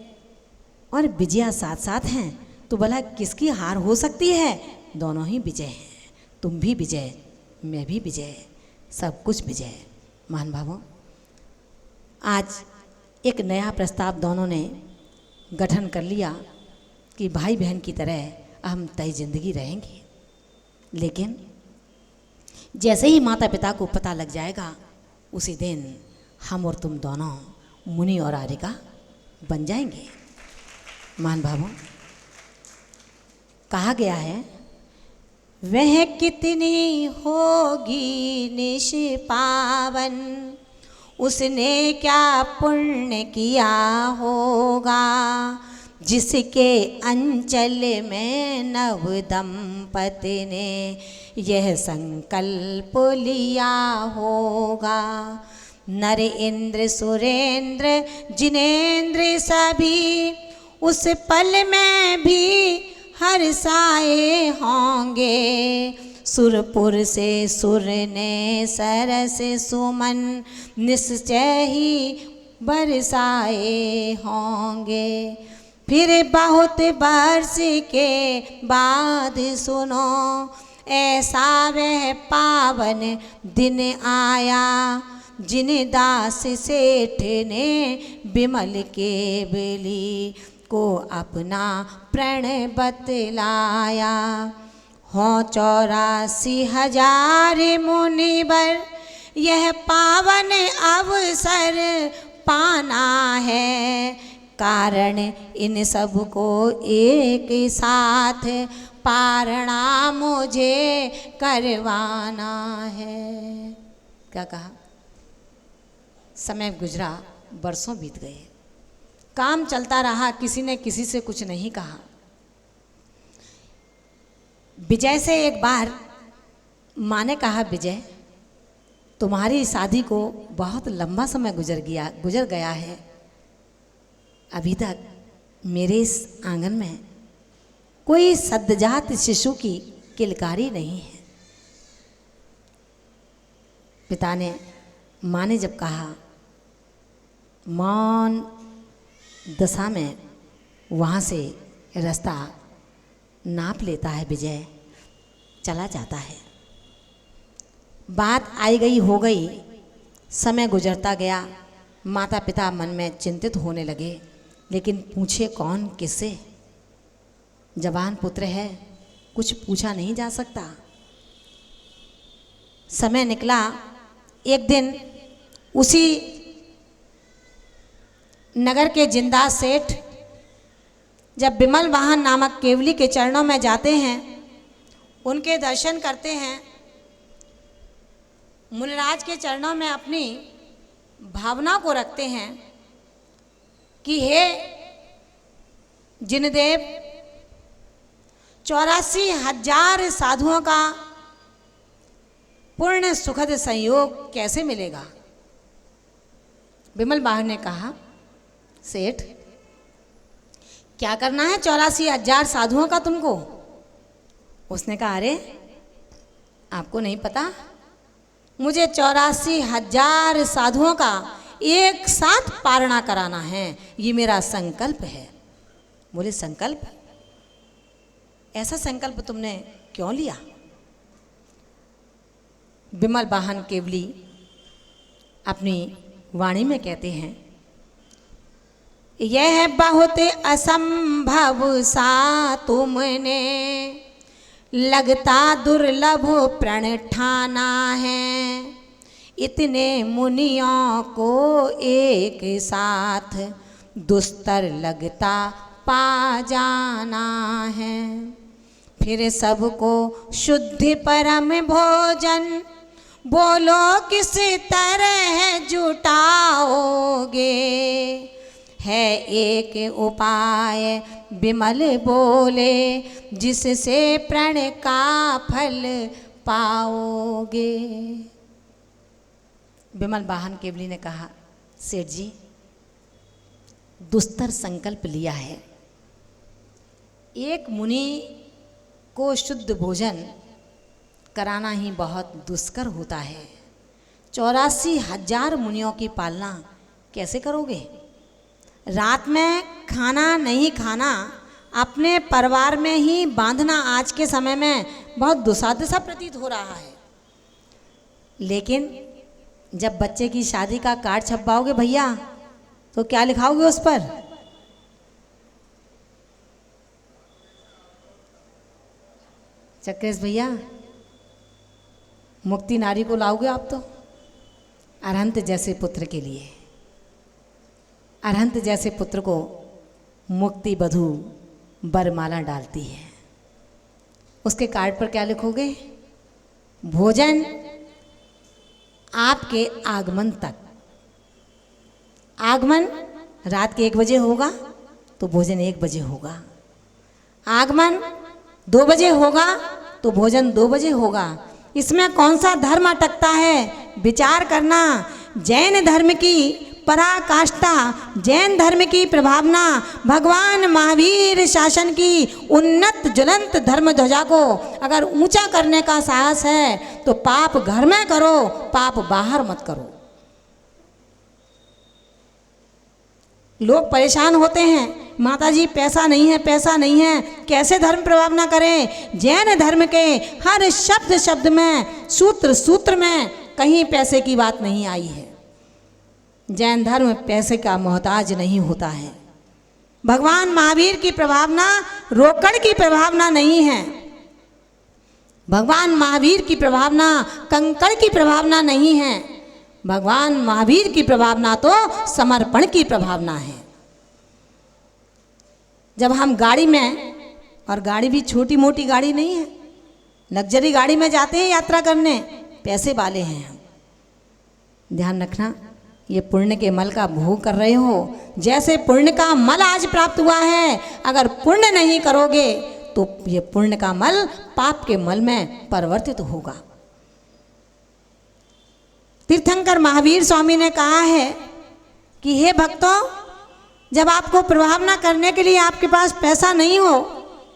और विजया साथ साथ हैं तो भला किसकी हार हो सकती है? दोनों ही विजय हैं, तुम भी विजय, मैं भी विजय, सब कुछ विजय। महान भावों, आज एक नया प्रस्ताव दोनों ने गठन कर लिया कि भाई बहन की तरह हम तय जिंदगी रहेंगे। लेकिन जैसे ही माता पिता को पता लग जाएगा, उसी दिन हम और तुम दोनों मुनि और आर्यिका बन जाएंगे। महान भावों, कहा गया है, वह कितनी होगी निष्पावन, उसने क्या पुण्य किया होगा, जिसके अंचल में नव दंपति ने यह संकल्प लिया होगा। नर इंद्र सुरेंद्र जिनेंद्र सभी उस पल में भी हर्षाए होंगे। सुरपुर से सुर ने सरस सुमन निश्चय ही बरसाए होंगे। फिर बहुत वर्ष के बाद सुनो, ऐसा वह पावन दिन आया, जिन दास सेठ ने बिमल केवली को अपना प्रण बतलाया। हो 84,000 मुनिवर यह पावन अवसर पाना है, कारण इन सब को एक साथ पारणा मुझे करवाना है। क्या कहा? समय गुजरा, बरसों बीत गए, काम चलता रहा, किसी ने किसी से कुछ नहीं कहा। विजय से एक बार माँ ने कहा, विजय तुम्हारी शादी को बहुत लंबा समय गुजर गया है, अभी तक मेरे इस आंगन में कोई सद्यजात शिशु की किलकारी नहीं है। पिता ने, माँ ने जब कहा, मौन दशा में वहाँ से रास्ता नाप लेता है विजय, चला जाता है। बात आई गई हो गई, समय गुजरता गया, माता पिता मन में चिंतित होने लगे, लेकिन पूछे कौन किससे? जवान पुत्र है, कुछ पूछा नहीं जा सकता। समय निकला, एक दिन उसी नगर के जिंदा सेठ जब बिमल वाहन नामक केवली के चरणों में जाते हैं, उनके दर्शन करते हैं, मुनिराज के चरणों में अपनी भावना को रखते हैं कि हे जिनदेव, 84,000 साधुओं का पूर्ण सुखद संयोग कैसे मिलेगा? बिमल वाहन ने कहा, सेठ क्या करना है 84,000 साधुओं का तुमको? उसने कहा, अरे आपको नहीं पता, मुझे 84,000 साधुओं का एक साथ पारणा कराना है, ये मेरा संकल्प है। बोले, संकल्प? ऐसा संकल्प तुमने क्यों लिया? बिमल वाहन केवली अपनी वाणी में कहते हैं, यह बहुत असंभव सा तुमने लगता दुर्लभ प्रण ठाना है, इतने मुनियों को एक साथ दुस्तर लगता पा जाना है। फिर सबको शुद्ध परम भोजन बोलो किस तरह जुटाओगे, है एक उपाय बिमल बोले जिससे प्रण का फल पाओगे। बिमल वाहन केवली ने कहा, सेठ जी दुस्तर संकल्प लिया है, एक मुनि को शुद्ध भोजन कराना ही बहुत दुष्कर होता है। 84,000 मुनियों की पालना कैसे करोगे? रात में खाना नहीं खाना, अपने परिवार में ही बांधना आज के समय में बहुत दुस्साध्य सा प्रतीत हो रहा है। लेकिन जब बच्चे की शादी का कार्ड छपवाओगे भैया, तो क्या लिखाओगे उस पर? चक्रेश भैया, मुक्ति नारी को लाओगे आप तो? अरहंत जैसे पुत्र के लिए, अरहंत जैसे पुत्र को मुक्ति बधू बरमाला डालती है। उसके कार्ड पर क्या लिखोगे? भोजन आपके आगमन तक। आगमन रात के 1 बजे होगा तो भोजन 1 बजे होगा, आगमन 2 बजे होगा तो भोजन 2 बजे होगा। इसमें कौन सा धर्म अटकता है, विचार करना। जैन धर्म की पराकाष्ठा, जैन धर्म की प्रभावना, भगवान महावीर शासन की उन्नत ज्वलंत धर्म ध्वजा को अगर ऊंचा करने का साहस है तो पाप घर में करो, पाप बाहर मत करो। लोग परेशान होते हैं, माता जी पैसा नहीं है, पैसा नहीं है, कैसे धर्म प्रभावना करें? जैन धर्म के हर शब्द शब्द में, सूत्र सूत्र में कहीं पैसे की बात नहीं आई है। जैन धर्म पैसे का मोहताज नहीं होता है। भगवान महावीर की प्रभावना रोकड़ की प्रभावना नहीं है। भगवान महावीर की प्रभावना कंकड़ की प्रभावना नहीं है। भगवान महावीर की प्रभावना तो समर्पण की प्रभावना है। जब हम गाड़ी में, और गाड़ी भी छोटी मोटी गाड़ी नहीं है, लग्जरी गाड़ी में जाते हैं यात्रा करने, पैसे वाले हैं हम, ध्यान रखना ये पुण्य के मल का भोग कर रहे हो। जैसे पुण्य का मल आज प्राप्त हुआ है, अगर पुण्य नहीं करोगे तो ये पुण्य का मल पाप के मल में परिवर्तित होगा। तीर्थंकर महावीर स्वामी ने कहा है कि हे भक्तों, जब आपको प्रभावना करने के लिए आपके पास पैसा नहीं हो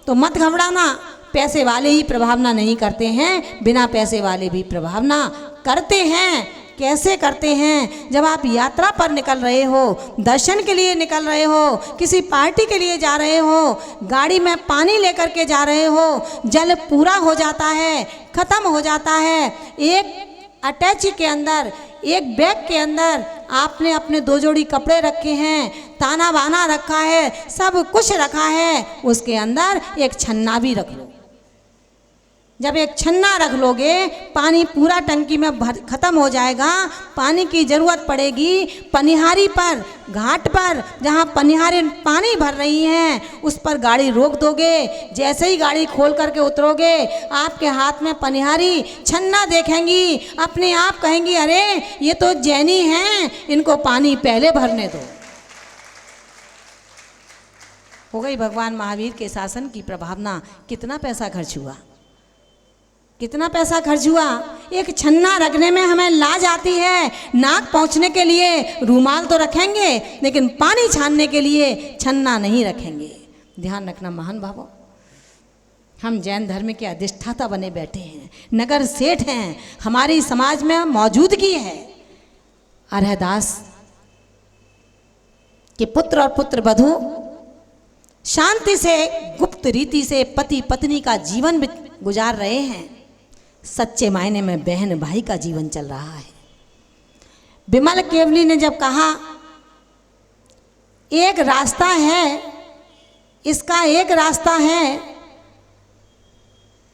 तो मत घबराना, पैसे वाले ही प्रभावना नहीं करते हैं, बिना पैसे वाले भी प्रभावना करते हैं। कैसे करते हैं? जब आप यात्रा पर निकल रहे हो, दर्शन के लिए निकल रहे हो, किसी पार्टी के लिए जा रहे हो, गाड़ी में पानी लेकर के जा रहे हो, जल पूरा हो जाता है, खत्म हो जाता है, एक अटैची के अंदर, एक बैग के अंदर आपने अपने 2 जोड़ी कपड़े रखे हैं, ताना बाना रखा है, सब कुछ रखा है, उसके अंदर एक छन्ना भी रख लो। जब एक छन्ना रख लोगे, पानी पूरा टंकी में खत्म हो जाएगा, पानी की ज़रूरत पड़ेगी, पनिहारी पर, घाट पर जहाँ पनिहारी पानी भर रही हैं उस पर गाड़ी रोक दोगे। जैसे ही गाड़ी खोल करके उतरोगे, आपके हाथ में पनिहारी छन्ना देखेंगी, अपने आप कहेंगी अरे ये तो जैनी हैं, इनको पानी पहले भरने दो। हो गई भगवान महावीर के शासन की प्रभावना। कितना पैसा खर्च हुआ, कितना पैसा खर्च हुआ। एक छन्ना रखने में हमें लाज आती है, नाक पहुँचने के लिए रूमाल तो रखेंगे लेकिन पानी छानने के लिए छन्ना नहीं रखेंगे। ध्यान रखना महान भावों, हम जैन धर्म के अधिष्ठाता बने बैठे हैं, नगर सेठ हैं, हमारी समाज में मौजूदगी है। अरहदास के पुत्र और पुत्र वधू शांति से, गुप्त रीति से पति पत्नी का जीवन गुजार रहे हैं। सच्चे मायने में बहन भाई का जीवन चल रहा है। बिमल केवली ने जब कहा एक रास्ता है, इसका एक रास्ता है,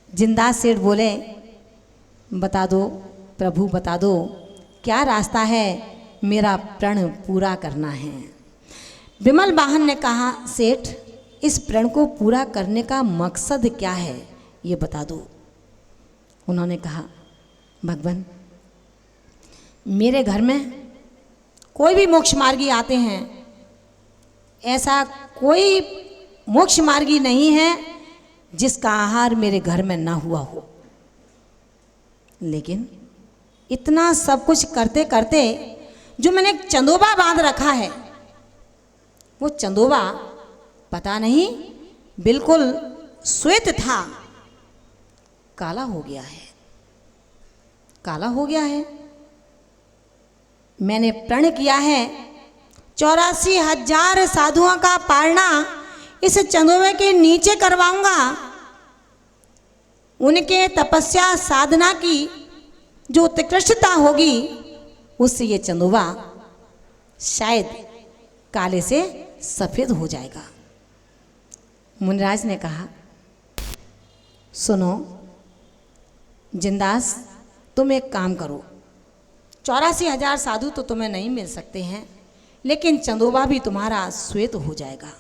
जिंदास सेठ बोले बता दो प्रभु, बता दो क्या रास्ता है, मेरा प्रण पूरा करना है। बिमल वाहन ने कहा सेठ, इस प्रण को पूरा करने का मकसद क्या है ये बता दो। उन्होंने कहा भगवान, मेरे घर में कोई भी मोक्ष मार्गी आते हैं, ऐसा कोई मोक्ष मार्गी नहीं है जिसका आहार मेरे घर में ना हुआ हो। लेकिन इतना सब कुछ करते करते जो मैंने एक चंदोबा बांध रखा है, वो चंदोबा पता नहीं बिल्कुल श्वेत था, काला हो गया है, काला हो गया है। मैंने प्रण किया है 84,000 साधुओं का पालना इस चंदोबे के नीचे करवाऊंगा। उनके तपस्या साधना की जो उत्कृष्टता होगी, उससे ये चंदोबा शायद काले से सफ़ेद हो जाएगा। मुनिराज ने कहा सुनो जिंदास, तुम एक काम करो, 84,000 साधु तो तुम्हें नहीं मिल सकते हैं, लेकिन चंदोबा भी तुम्हारा श्वेत हो जाएगा।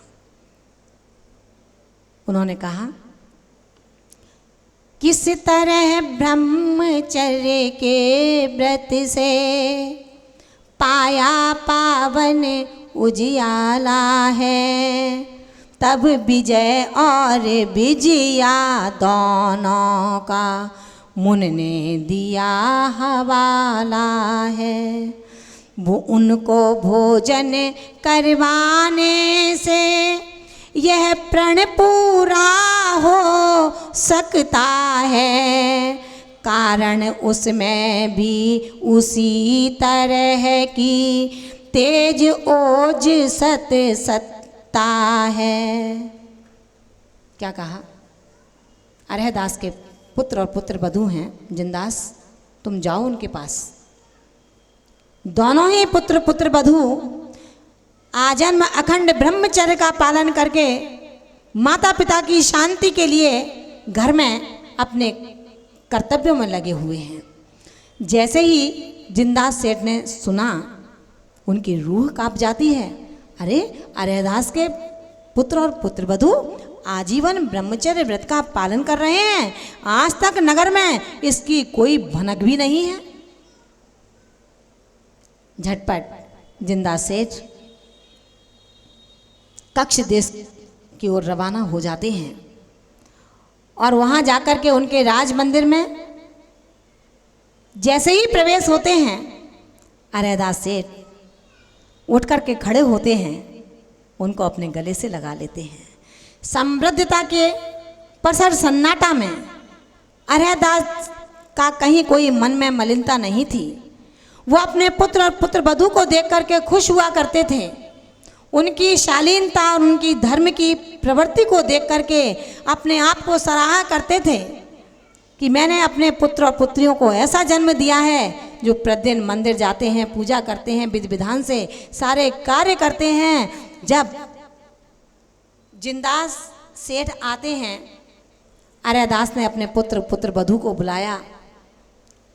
उन्होंने कहा किस तरह ब्रह्मचर्य के व्रत से पाया पावन उजियाला है, तब विजय और विजया दोनों का मुन ने दिया हवाला है। वो उनको भोजन करवाने से यह प्रण पूरा हो सकता है, कारण उसमें भी उसी तरह की तेज ओज सत सत्ता है। क्या कहा? अरहदास के पुत्र और पुत्र वधू हैं जिंदास, तुम जाओ उनके पास। दोनों ही पुत्र पुत्र वधू आजन्म अखंड ब्रह्मचर्य का पालन करके माता पिता की शांति के लिए घर में अपने कर्तव्यों में लगे हुए हैं। जैसे ही जिनदास सेठ ने सुना, उनकी रूह कांप जाती है। अरे अरेदास के पुत्र और पुत्रवधू आजीवन ब्रह्मचर्य व्रत का पालन कर रहे हैं, आज तक नगर में इसकी कोई भनक भी नहीं है। झटपट जिनदास सेठ कक्ष देश की ओर रवाना हो जाते हैं और वहां जाकर के उनके राज मंदिर में जैसे ही प्रवेश होते हैं, अरेदास सेठ उठ करके खड़े होते हैं, उनको अपने गले से लगा लेते हैं। समृद्धता के प्रसर सन्नाटा में अरेदास का कहीं कोई मन में मलिनता नहीं थी। वो अपने पुत्र और पुत्रवधू को देख करके खुश हुआ करते थे। उनकी शालीनता और उनकी धर्म की प्रवृत्ति को देख करके अपने आप को सराहा करते थे कि मैंने अपने पुत्र और पुत्रियों को ऐसा जन्म दिया है जो प्रतिदिन मंदिर जाते हैं, पूजा करते हैं, विधि विधान से सारे कार्य करते हैं। जब जिनदास सेठ आते हैं, अरेदास ने अपने पुत्र पुत्रवधू को बुलाया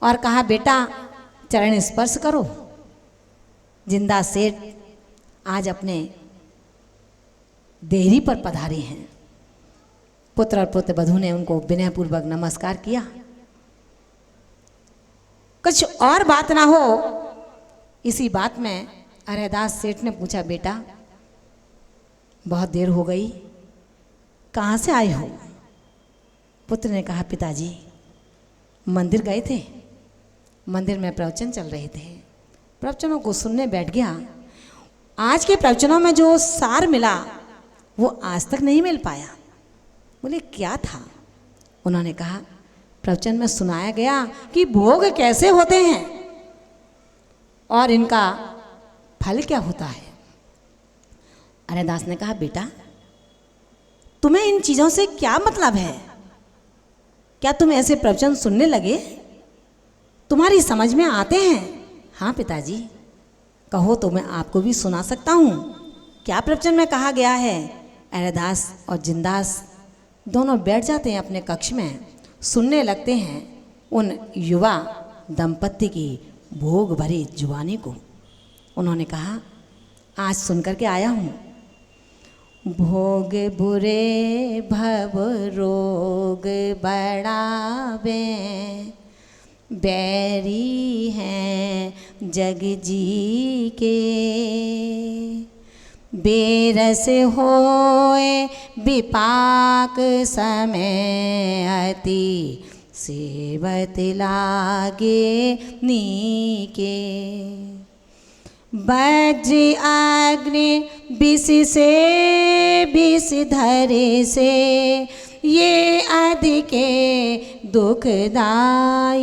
और कहा, बेटा चरण स्पर्श करो। जिनदास सेठ आज अपने देहरी पर पधारे हैं। पुत्र और पुत्रवधू ने उनको विनयपूर्वक नमस्कार किया। कुछ और बात ना हो, इसी बात में अरेदास सेठ ने पूछा, बेटा बहुत देर हो गई, कहाँ से आए हो? पुत्र ने कहा, पिताजी मंदिर गए थे, मंदिर में प्रवचन चल रहे थे, प्रवचनों को सुनने बैठ गया। आज के प्रवचनों में जो सार मिला वो आज तक नहीं मिल पाया। बोले क्या था? उन्होंने कहा, प्रवचन में सुनाया गया कि भोग कैसे होते हैं और इनका फल क्या होता है। अरेदास ने कहा, बेटा तुम्हें इन चीज़ों से क्या मतलब है? क्या तुम ऐसे प्रवचन सुनने लगे? तुम्हारी समझ में आते हैं? हाँ पिताजी, कहो तो मैं आपको भी सुना सकता हूँ। क्या प्रवचन में कहा गया है? अरेदास और जिनदास दोनों बैठ जाते हैं अपने कक्ष में, सुनने लगते हैं उन युवा दंपत्ति की भोग भरी जुबानी को। उन्होंने कहा, आज सुनकर के आया हूँ, भोग बुरे भव रोग बढ़ावे, बैरी हैं जग जी के, बेरस होए विपाक समय अति, सेवत लागे नीके, वज्र अग्नि विष से विष धरे से, ये अधिके दुखदाई,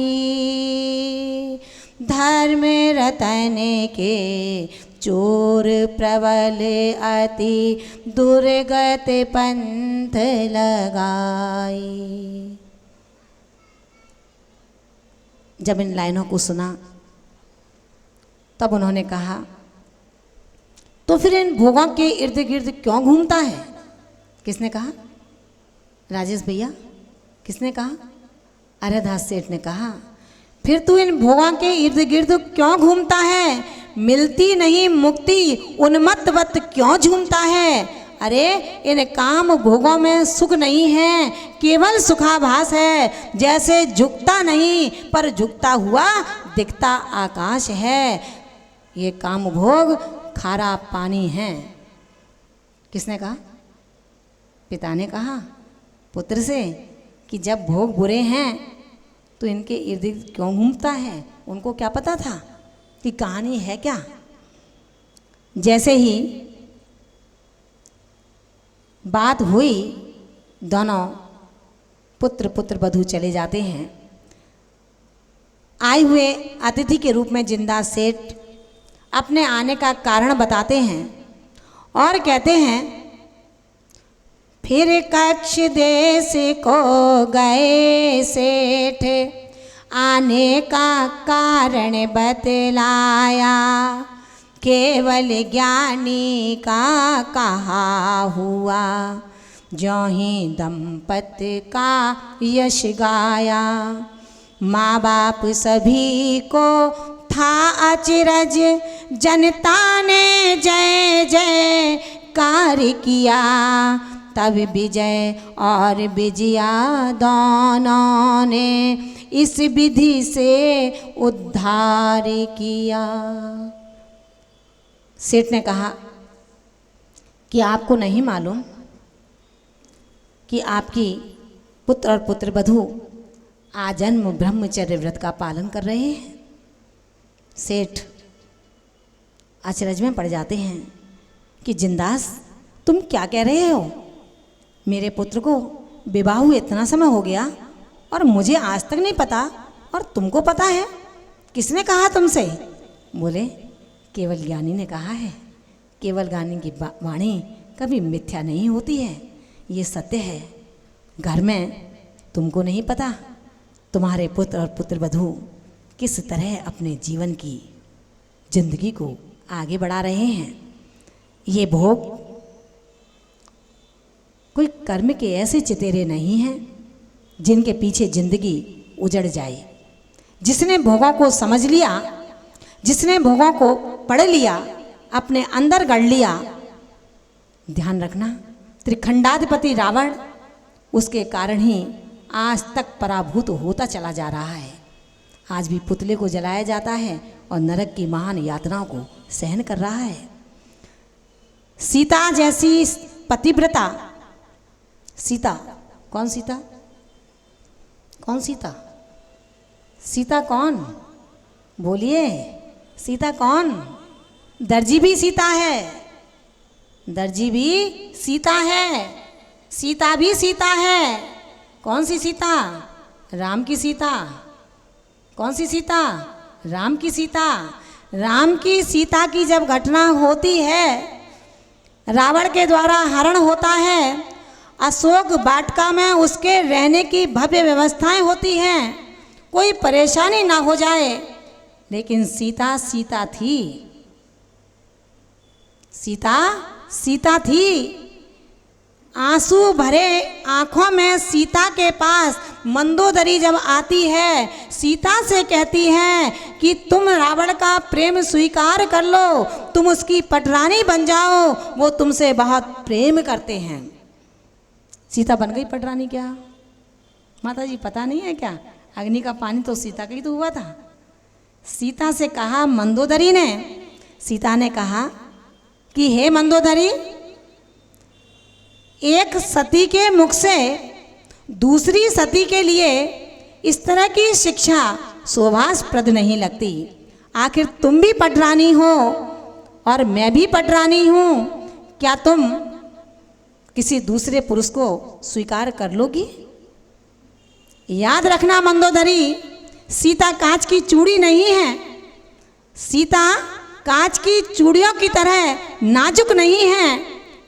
धर्म रतन के चोर प्रबल अति, दुर्गत पंथ लगाई। जब इन लाइनों को सुना तब उन्होंने कहा, तो फिर इन भोगों के इर्द गिर्द क्यों घूमता है? किसने कहा? राजेश भैया, किसने कहा? अरेदास सेठ ने कहा, फिर तू इन भोगों के इर्द गिर्द क्यों घूमता है? मिलती नहीं मुक्ति उन्मत्तवत क्यों झूमता है? अरे इन काम भोगों में सुख नहीं है, केवल सुखाभास है। जैसे झुकता नहीं पर झुकता हुआ दिखता आकाश है। ये काम भोग खारा पानी है। किसने कहा? पिता ने कहा पुत्र से कि जब भोग बुरे हैं तो इनके इर्द गिर्द क्यों घूमता है? उनको क्या पता था कि कहानी है क्या? जैसे ही बात हुई, दोनों पुत्र पुत्रवधू चले जाते हैं। आए हुए अतिथि के रूप में जिनदास सेठ अपने आने का कारण बताते हैं और कहते हैं, फिर कक्ष देश को गए सेठ, आने का कारण बतलाया, केवल ज्ञानी का कहा हुआ, ज्यों ही दंपति का यश गाया। माँ बाप सभी को था अचरज, जनता ने जय जय कार्य किया। तब विजय और विजया दोनों ने इस विधि से उद्धार किया। सेठ ने कहा कि आपको नहीं मालूम कि आपकी पुत्र और पुत्रवधू आजन्म ब्रह्मचर्य व्रत का पालन कर रहे हैं। सेठ अचरज में पड़ जाते हैं कि जिंदास तुम क्या कह रहे हो? मेरे पुत्र को विवाह हुए इतना समय हो गया और मुझे आज तक नहीं पता, और तुमको पता है? किसने कहा तुमसे? बोले केवल ज्ञानी ने कहा है। केवल ज्ञानी की वाणी कभी मिथ्या नहीं होती है, ये सत्य है। घर में तुमको नहीं पता तुम्हारे पुत्र और पुत्रवधू किस तरह अपने जीवन की जिंदगी को आगे बढ़ा रहे हैं। ये भोग कोई कर्म के ऐसे चितेरे नहीं हैं जिनके पीछे जिंदगी उजड़ जाए। जिसने भोगों को समझ लिया, जिसने भोगों को पढ़ लिया, अपने अंदर गढ़ लिया, ध्यान रखना त्रिखंडाधिपति रावण उसके कारण ही आज तक पराभूत होता चला जा रहा है। आज भी पुतले को जलाया जाता है और नरक की महान यातनाओं को सहन कर रहा है। सीता जैसी पतिव्रता, सीता कौन? सीता कौन? सीता सीता कौन? बोलिए, सीता कौन? दर्जी भी सीता है, दर्जी भी सीता है, सीता भी सीता है। कौन सी सीता? राम की सीता। कौन सी सीता? राम की सीता। राम की सीता की जब घटना होती है, रावण के द्वारा हरण होता है, अशोक वाटिका में उसके रहने की भव्य व्यवस्थाएं होती हैं, कोई परेशानी ना हो जाए। लेकिन सीता सीता थी, सीता सीता थी। आंसू भरे आंखों में सीता के पास मंदोदरी जब आती है, सीता से कहती है कि तुम रावण का प्रेम स्वीकार कर लो, तुम उसकी पटरानी बन जाओ, वो तुमसे बहुत प्रेम करते हैं। सीता बन गई पटरानी। क्या माता जी पता नहीं है क्या? अग्नि का पानी तो सीता का ही तो हुआ था। सीता से कहा मंदोदरी ने, सीता ने कहा कि हे मंदोदरी, एक सती के मुख से दूसरी सती के लिए इस तरह की शिक्षा शोभास्पद नहीं लगती। आखिर तुम भी पटरानी हो और मैं भी पटरानी हूँ, क्या तुम किसी दूसरे पुरुष को स्वीकार कर लोगी? याद रखना मंदोदरी, सीता कांच की चूड़ी नहीं है। सीता कांच की चूड़ियों की तरह नाजुक नहीं है,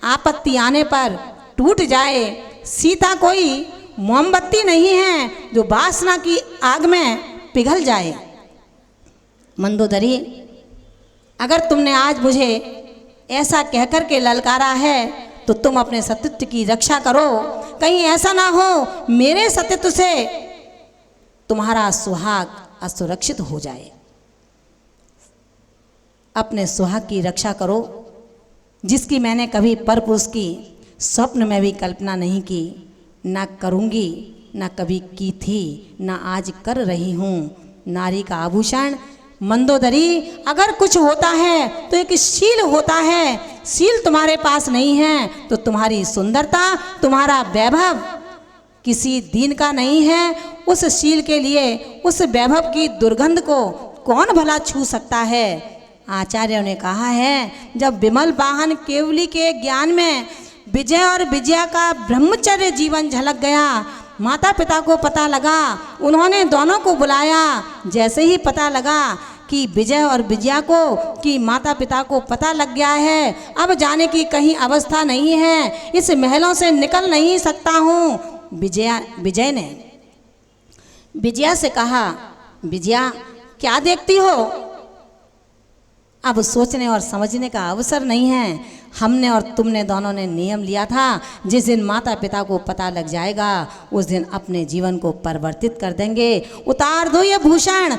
आपत्ति आने पर टूट जाए। सीता कोई मोमबत्ती नहीं है जो वासना की आग में पिघल जाए। मंदोदरी, अगर तुमने आज मुझे ऐसा कहकर के ललकारा है तो तुम अपने सतीत्व की रक्षा करो। कहीं ऐसा ना हो मेरे सतीत्व से तुम्हारा सुहाग असुरक्षित हो जाए। अपने सुहाग की रक्षा करो, जिसकी मैंने कभी परपुरुष की स्वप्न में भी कल्पना नहीं की, ना करूँगी, ना कभी की थी, ना आज कर रही हूँ। नारी का आभूषण मंदोदरी, अगर कुछ होता है तो एक शील होता है। शील तुम्हारे पास नहीं है तो तुम्हारी सुंदरता, तुम्हारा वैभव किसी दिन का नहीं है। उस शील के लिए, उस वैभव की दुर्गंध को कौन भला छू सकता है? आचार्यों ने कहा है, जब विमल वाहन केवली के ज्ञान में विजय और विजया का ब्रह्मचर्य जीवन झलक गया, माता पिता को पता लगा, उन्होंने दोनों को बुलाया। जैसे ही पता लगा कि विजय और विजया को, कि माता पिता को पता लग गया है, अब जाने की कहीं अवस्था नहीं है, इस महलों से निकल नहीं सकता हूँ। विजय ने विजया से कहा, विजया क्या देखती हो? अब सोचने और समझने का अवसर नहीं है। हमने और तुमने दोनों ने नियम लिया था, जिस दिन माता पिता को पता लग जाएगा उस दिन अपने जीवन को परिवर्तित कर देंगे। उतार दो ये भूषण,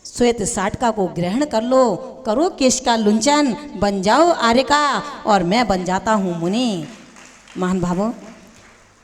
श्वेत साटका को ग्रहण कर लो, करो केश का लुंचन, बन जाओ आर्यका और मैं बन जाता हूँ मुनि। महान भावों,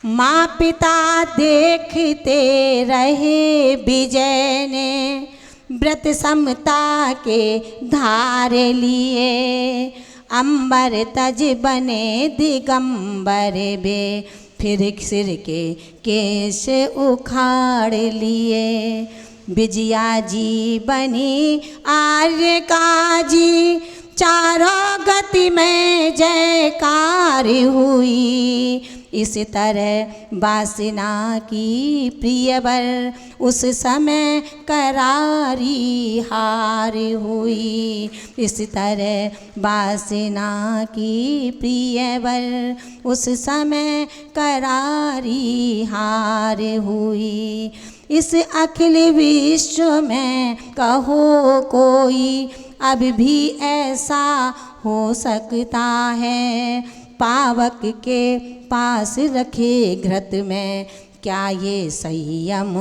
माँ पिता देखते रहे विजय ने, व्रत समता के धारे लिए, अंबर तज बने दिगंबर बे, फिर सिर के केश उखाड़ लिए। विजया जी बनी आर्य का जी, चारों गति में जयकार हुई। इस तरह वासना की प्रियवर उस समय करारी हार हुई। इस तरह वासना की प्रियवर उस समय करारी हार हुई। इस अखिल विश्व में कहो कोई अब भी ऐसा हो सकता है, पावक के पास रखे घृत में क्या ये संयम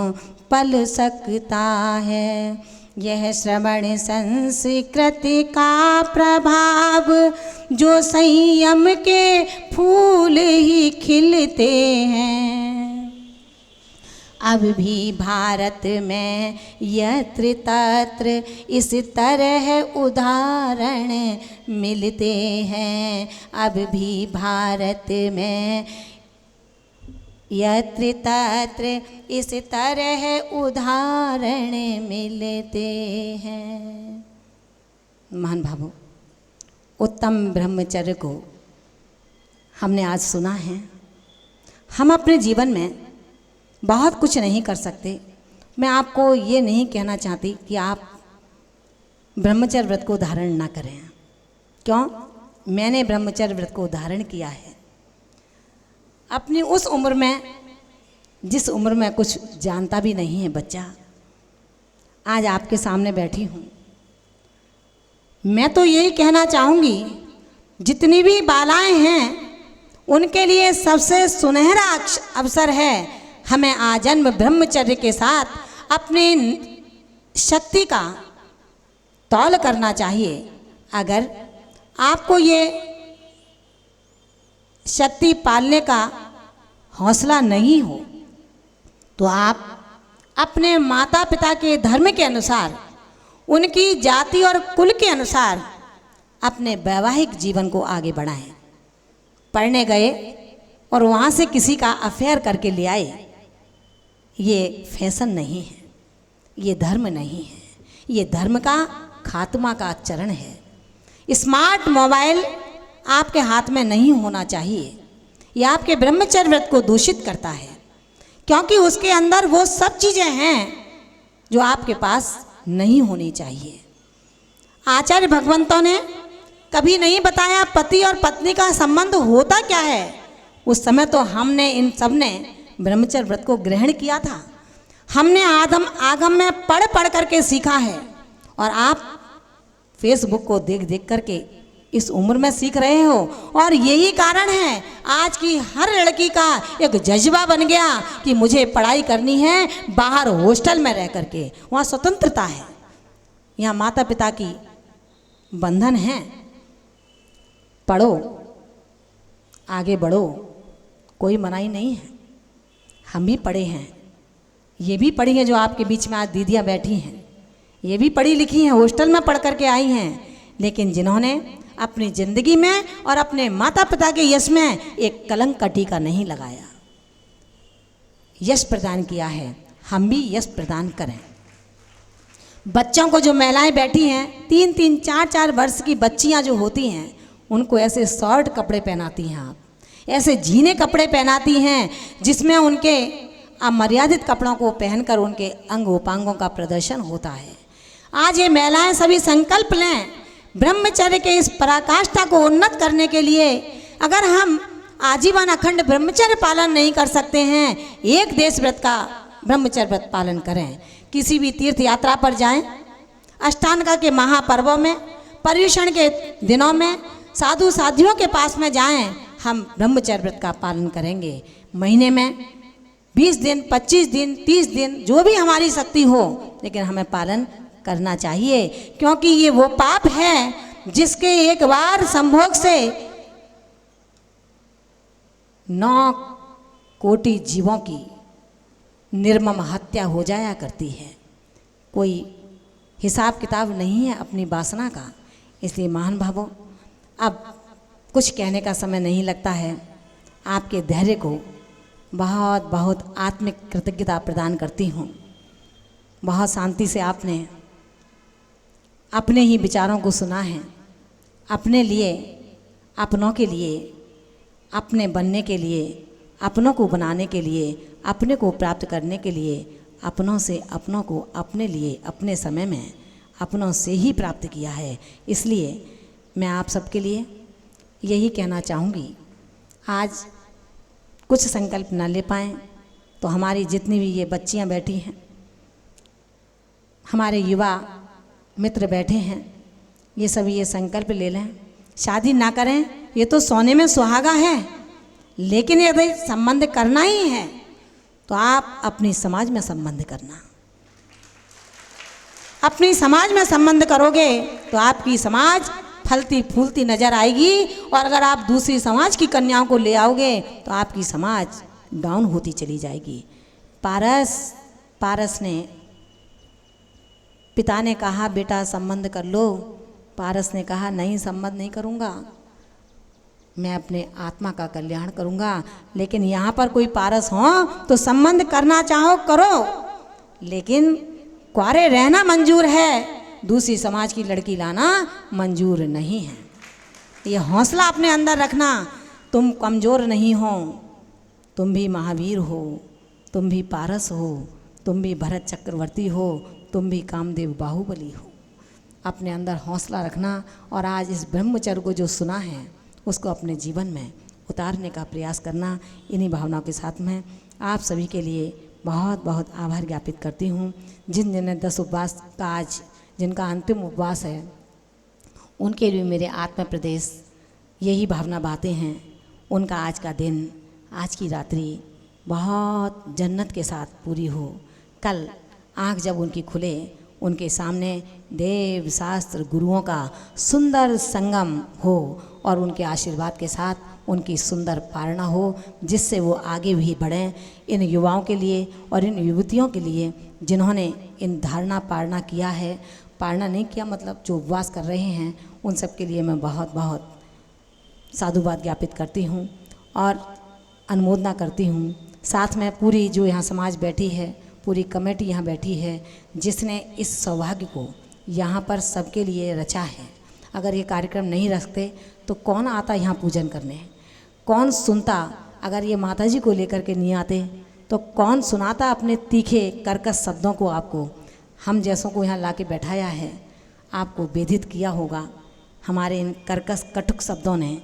पल सकता है। यह श्रवण संस्कृति का प्रभाव, जो संयम के फूल ही खिलते हैं। अब भी भारत में यत्र तत्र इस तरह उदाहरण मिलते हैं। अब भी भारत में यत्र तत्र इस तरह उदाहरण मिलते हैं। महान भावों, उत्तम ब्रह्मचर्य को हमने आज सुना है। हम अपने जीवन में बहुत कुछ नहीं कर सकते। मैं आपको ये नहीं कहना चाहती कि आप ब्रह्मचर्य व्रत को धारण ना करें। क्यों? मैंने ब्रह्मचर्य व्रत को धारण किया है अपनी उस उम्र में, जिस उम्र में कुछ जानता भी नहीं है बच्चा। आज आपके सामने बैठी हूँ। मैं तो यही कहना चाहूँगी, जितनी भी बालाएं हैं उनके लिए सबसे सुनहरा अवसर है हमें आजन्म ब्रह्मचर्य के साथ अपनी शक्ति का तौल करना चाहिए। अगर आपको ये शक्ति पालने का हौसला नहीं हो तो आप अपने माता पिता के धर्म के अनुसार, उनकी जाति और कुल के अनुसार अपने वैवाहिक जीवन को आगे बढ़ाएं। पढ़ने गए और वहाँ से किसी का अफेयर करके ले आए, ये फैशन नहीं है, ये धर्म नहीं है, ये धर्म का खात्मा का चरण है। स्मार्ट मोबाइल आपके हाथ में नहीं होना चाहिए। ये आपके ब्रह्मचर्य व्रत को दूषित करता है, क्योंकि उसके अंदर वो सब चीज़ें हैं जो आपके पास नहीं होनी चाहिए। आचार्य भगवंतों ने कभी नहीं बताया पति और पत्नी का संबंध होता क्या है। उस समय तो हमने इन सब ने ब्रह्मचर्य व्रत को ग्रहण किया था। हमने आगम में पढ़ पढ़ करके सीखा है, और आप फेसबुक को देख देख करके इस उम्र में सीख रहे हो। और यही कारण है आज की हर लड़की का एक जज्बा बन गया कि मुझे पढ़ाई करनी है बाहर हॉस्टल में रह करके। वहाँ स्वतंत्रता है, यहाँ माता पिता की बंधन है। पढ़ो, आगे बढ़ो, कोई मनाही नहीं है। हम भी पढ़े हैं, ये भी पढ़ी हैं जो आपके बीच में आज दीदियाँ बैठी हैं, ये भी पढ़ी लिखी हैं, हॉस्टल में पढ़ करके आई हैं। लेकिन जिन्होंने अपनी ज़िंदगी में और अपने माता पिता के यश में एक कलंक का टीका नहीं लगाया, यश प्रदान किया है, हम भी यश प्रदान करें। बच्चों को जो महिलाएं बैठी हैं, 3-3, 4-4 वर्ष की बच्चियां जो होती हैं, उनको ऐसे शॉर्ट कपड़े पहनाती हैं आप, ऐसे झीने कपड़े पहनाती हैं जिसमें उनके अमर्यादित कपड़ों को पहनकर उनके अंग उपांगों का प्रदर्शन होता है। आज ये महिलाएं सभी संकल्प लें ब्रह्मचर्य के इस पराकाष्ठा को उन्नत करने के लिए। अगर हम आजीवन अखंड ब्रह्मचर्य पालन नहीं कर सकते हैं, एक देश व्रत का ब्रह्मचर्य व्रत पालन करें। किसी भी तीर्थ यात्रा पर जाएं, अष्टांगा के महापर्वों में पर्युषण के दिनों में साधु साधियों के पास में जाएं, हम ब्रह्मचर्य व्रत का पालन करेंगे। महीने में 20 दिन, 25 दिन, 30 दिन, जो भी हमारी शक्ति हो, लेकिन हमें पालन करना चाहिए, क्योंकि ये वो पाप है जिसके एक बार संभोग से 9 कोटि जीवों की निर्मम हत्या हो जाया करती है। कोई हिसाब किताब नहीं है अपनी वासना का। इसलिए महान भावों, अब कुछ कहने का समय नहीं लगता है। आपके धैर्य को बहुत बहुत आत्मिक कृतज्ञता प्रदान करती हूँ। बहुत शांति से आपने अपने ही विचारों को सुना है। अपने लिए, अपनों के लिए, अपने बनने के लिए, अपनों को बनाने के लिए, अपने को प्राप्त करने के लिए, अपनों से अपनों को अपने लिए अपने समय में अपनों से ही प्राप्त किया है। इसलिए मैं आप सबके लिए यही कहना चाहूँगी, आज कुछ संकल्प ना ले पाएँ तो हमारी जितनी भी ये बच्चियाँ बैठी हैं, हमारे युवा मित्र बैठे हैं, ये सभी ये संकल्प ले लें, शादी ना करें, ये तो सोने में सुहागा है, लेकिन यदि संबंध करना ही है तो आप अपनी समाज में संबंध करना। अपनी समाज में संबंध करोगे तो आपकी समाज फलती फूलती नजर आएगी, और अगर आप दूसरी समाज की कन्याओं को ले आओगे तो आपकी समाज डाउन होती चली जाएगी। पारस ने, पिता ने कहा बेटा संबंध कर लो। पारस ने कहा नहीं, संबंध नहीं करूँगा, मैं अपने आत्मा का कल्याण करूँगा। लेकिन यहाँ पर कोई पारस हो तो संबंध करना चाहो करो, लेकिन कुंवारे रहना मंजूर है, दूसरी समाज की लड़की लाना मंजूर नहीं है। ये हौसला अपने अंदर रखना। तुम कमज़ोर नहीं हो, तुम भी महावीर हो, तुम भी पारस हो, तुम भी भरत चक्रवर्ती हो, तुम भी कामदेव बाहुबली हो। अपने अंदर हौसला रखना, और आज इस ब्रह्मचर्य को जो सुना है उसको अपने जीवन में उतारने का प्रयास करना। इन्हीं भावनाओं के साथ में आप सभी के लिए बहुत बहुत आभार ज्ञापित करती हूँ। जिन जिन 10 उपवास का आज जिनका अंतिम उपवास है, उनके लिए मेरे आत्म प्रदेश यही भावना बातें हैं। उनका आज का दिन, आज की रात्रि बहुत जन्नत के साथ पूरी हो। कल आँख जब उनकी खुले, उनके सामने देव शास्त्र गुरुओं का सुंदर संगम हो, और उनके आशीर्वाद के साथ उनकी सुंदर पारणा हो, जिससे वो आगे भी बढ़ें। इन युवाओं के लिए और इन युवतियों के लिए जिन्होंने इन धारणा पारणा किया है, पारणा नहीं किया मतलब जो उपवास कर रहे हैं, उन सब के लिए मैं बहुत बहुत साधुवाद ज्ञापित करती हूँ और अनुमोदना करती हूँ। साथ में पूरी जो यहाँ समाज बैठी है, पूरी कमेटी यहाँ बैठी है, जिसने इस सौभाग्य को यहाँ पर सबके लिए रचा है। अगर ये कार्यक्रम नहीं रखते तो कौन आता यहाँ पूजन करने, कौन सुनता? अगर ये माताजी को लेकर के नहीं आते तो कौन सुनाता अपने तीखे कर्कश शब्दों को आपको? हम जैसों को यहाँ ला के बैठाया है, आपको वेधित किया होगा हमारे इन कर्कश कटुक शब्दों ने।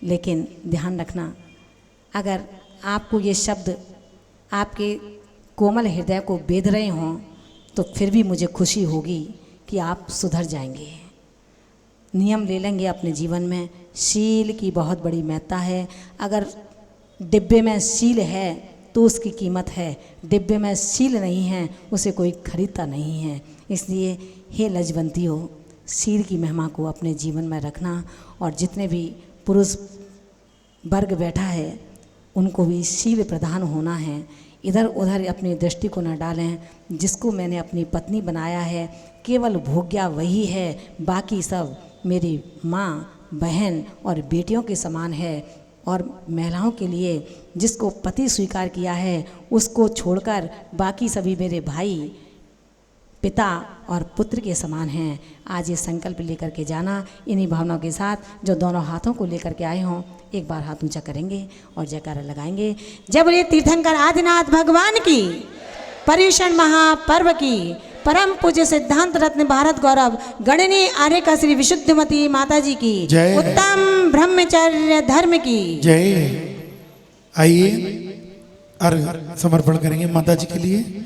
लेकिन ध्यान रखना, अगर आपको ये शब्द आपके कोमल हृदय को बेध रहे हों तो फिर भी मुझे खुशी होगी कि आप सुधर जाएंगे, नियम ले लेंगे अपने जीवन में। शील की बहुत बड़ी महत्ता है। अगर डिब्बे में शील है तो उसकी कीमत है, डिब्बे में शील नहीं है उसे कोई खरीदता नहीं है। इसलिए हे लजवंतियों, शील की महिमा को अपने जीवन में रखना, और जितने भी पुरुष वर्ग बैठा है उनको भी शील प्रधान होना है। इधर उधर अपनी दृष्टि को न डालें। जिसको मैंने अपनी पत्नी बनाया है केवल भोग्या वही है, बाकी सब मेरी माँ, बहन और बेटियों के समान है। और महिलाओं के लिए जिसको पति स्वीकार किया है उसको छोड़कर बाकी सभी मेरे भाई, पिता और पुत्र के समान हैं। आज ये संकल्प लेकर के जाना। इन्हीं भावनाओं के साथ जो दोनों हाथों को लेकर के आए हों, एक बार हाथ ऊंचा करेंगे और जयकारा लगाएंगे। जय बोले तीर्थंकर आदिनाथ भगवान की, पर्युषण महापर्व की, परम पूज्य सिद्धांत रत्न भारत गौरव गणनी आर्य का श्री विशुद्धमती माता जी की, उत्तम ब्रह्मचर्य धर्म की जय। आइए अर्घ समर्पण करेंगे माता जी के लिए।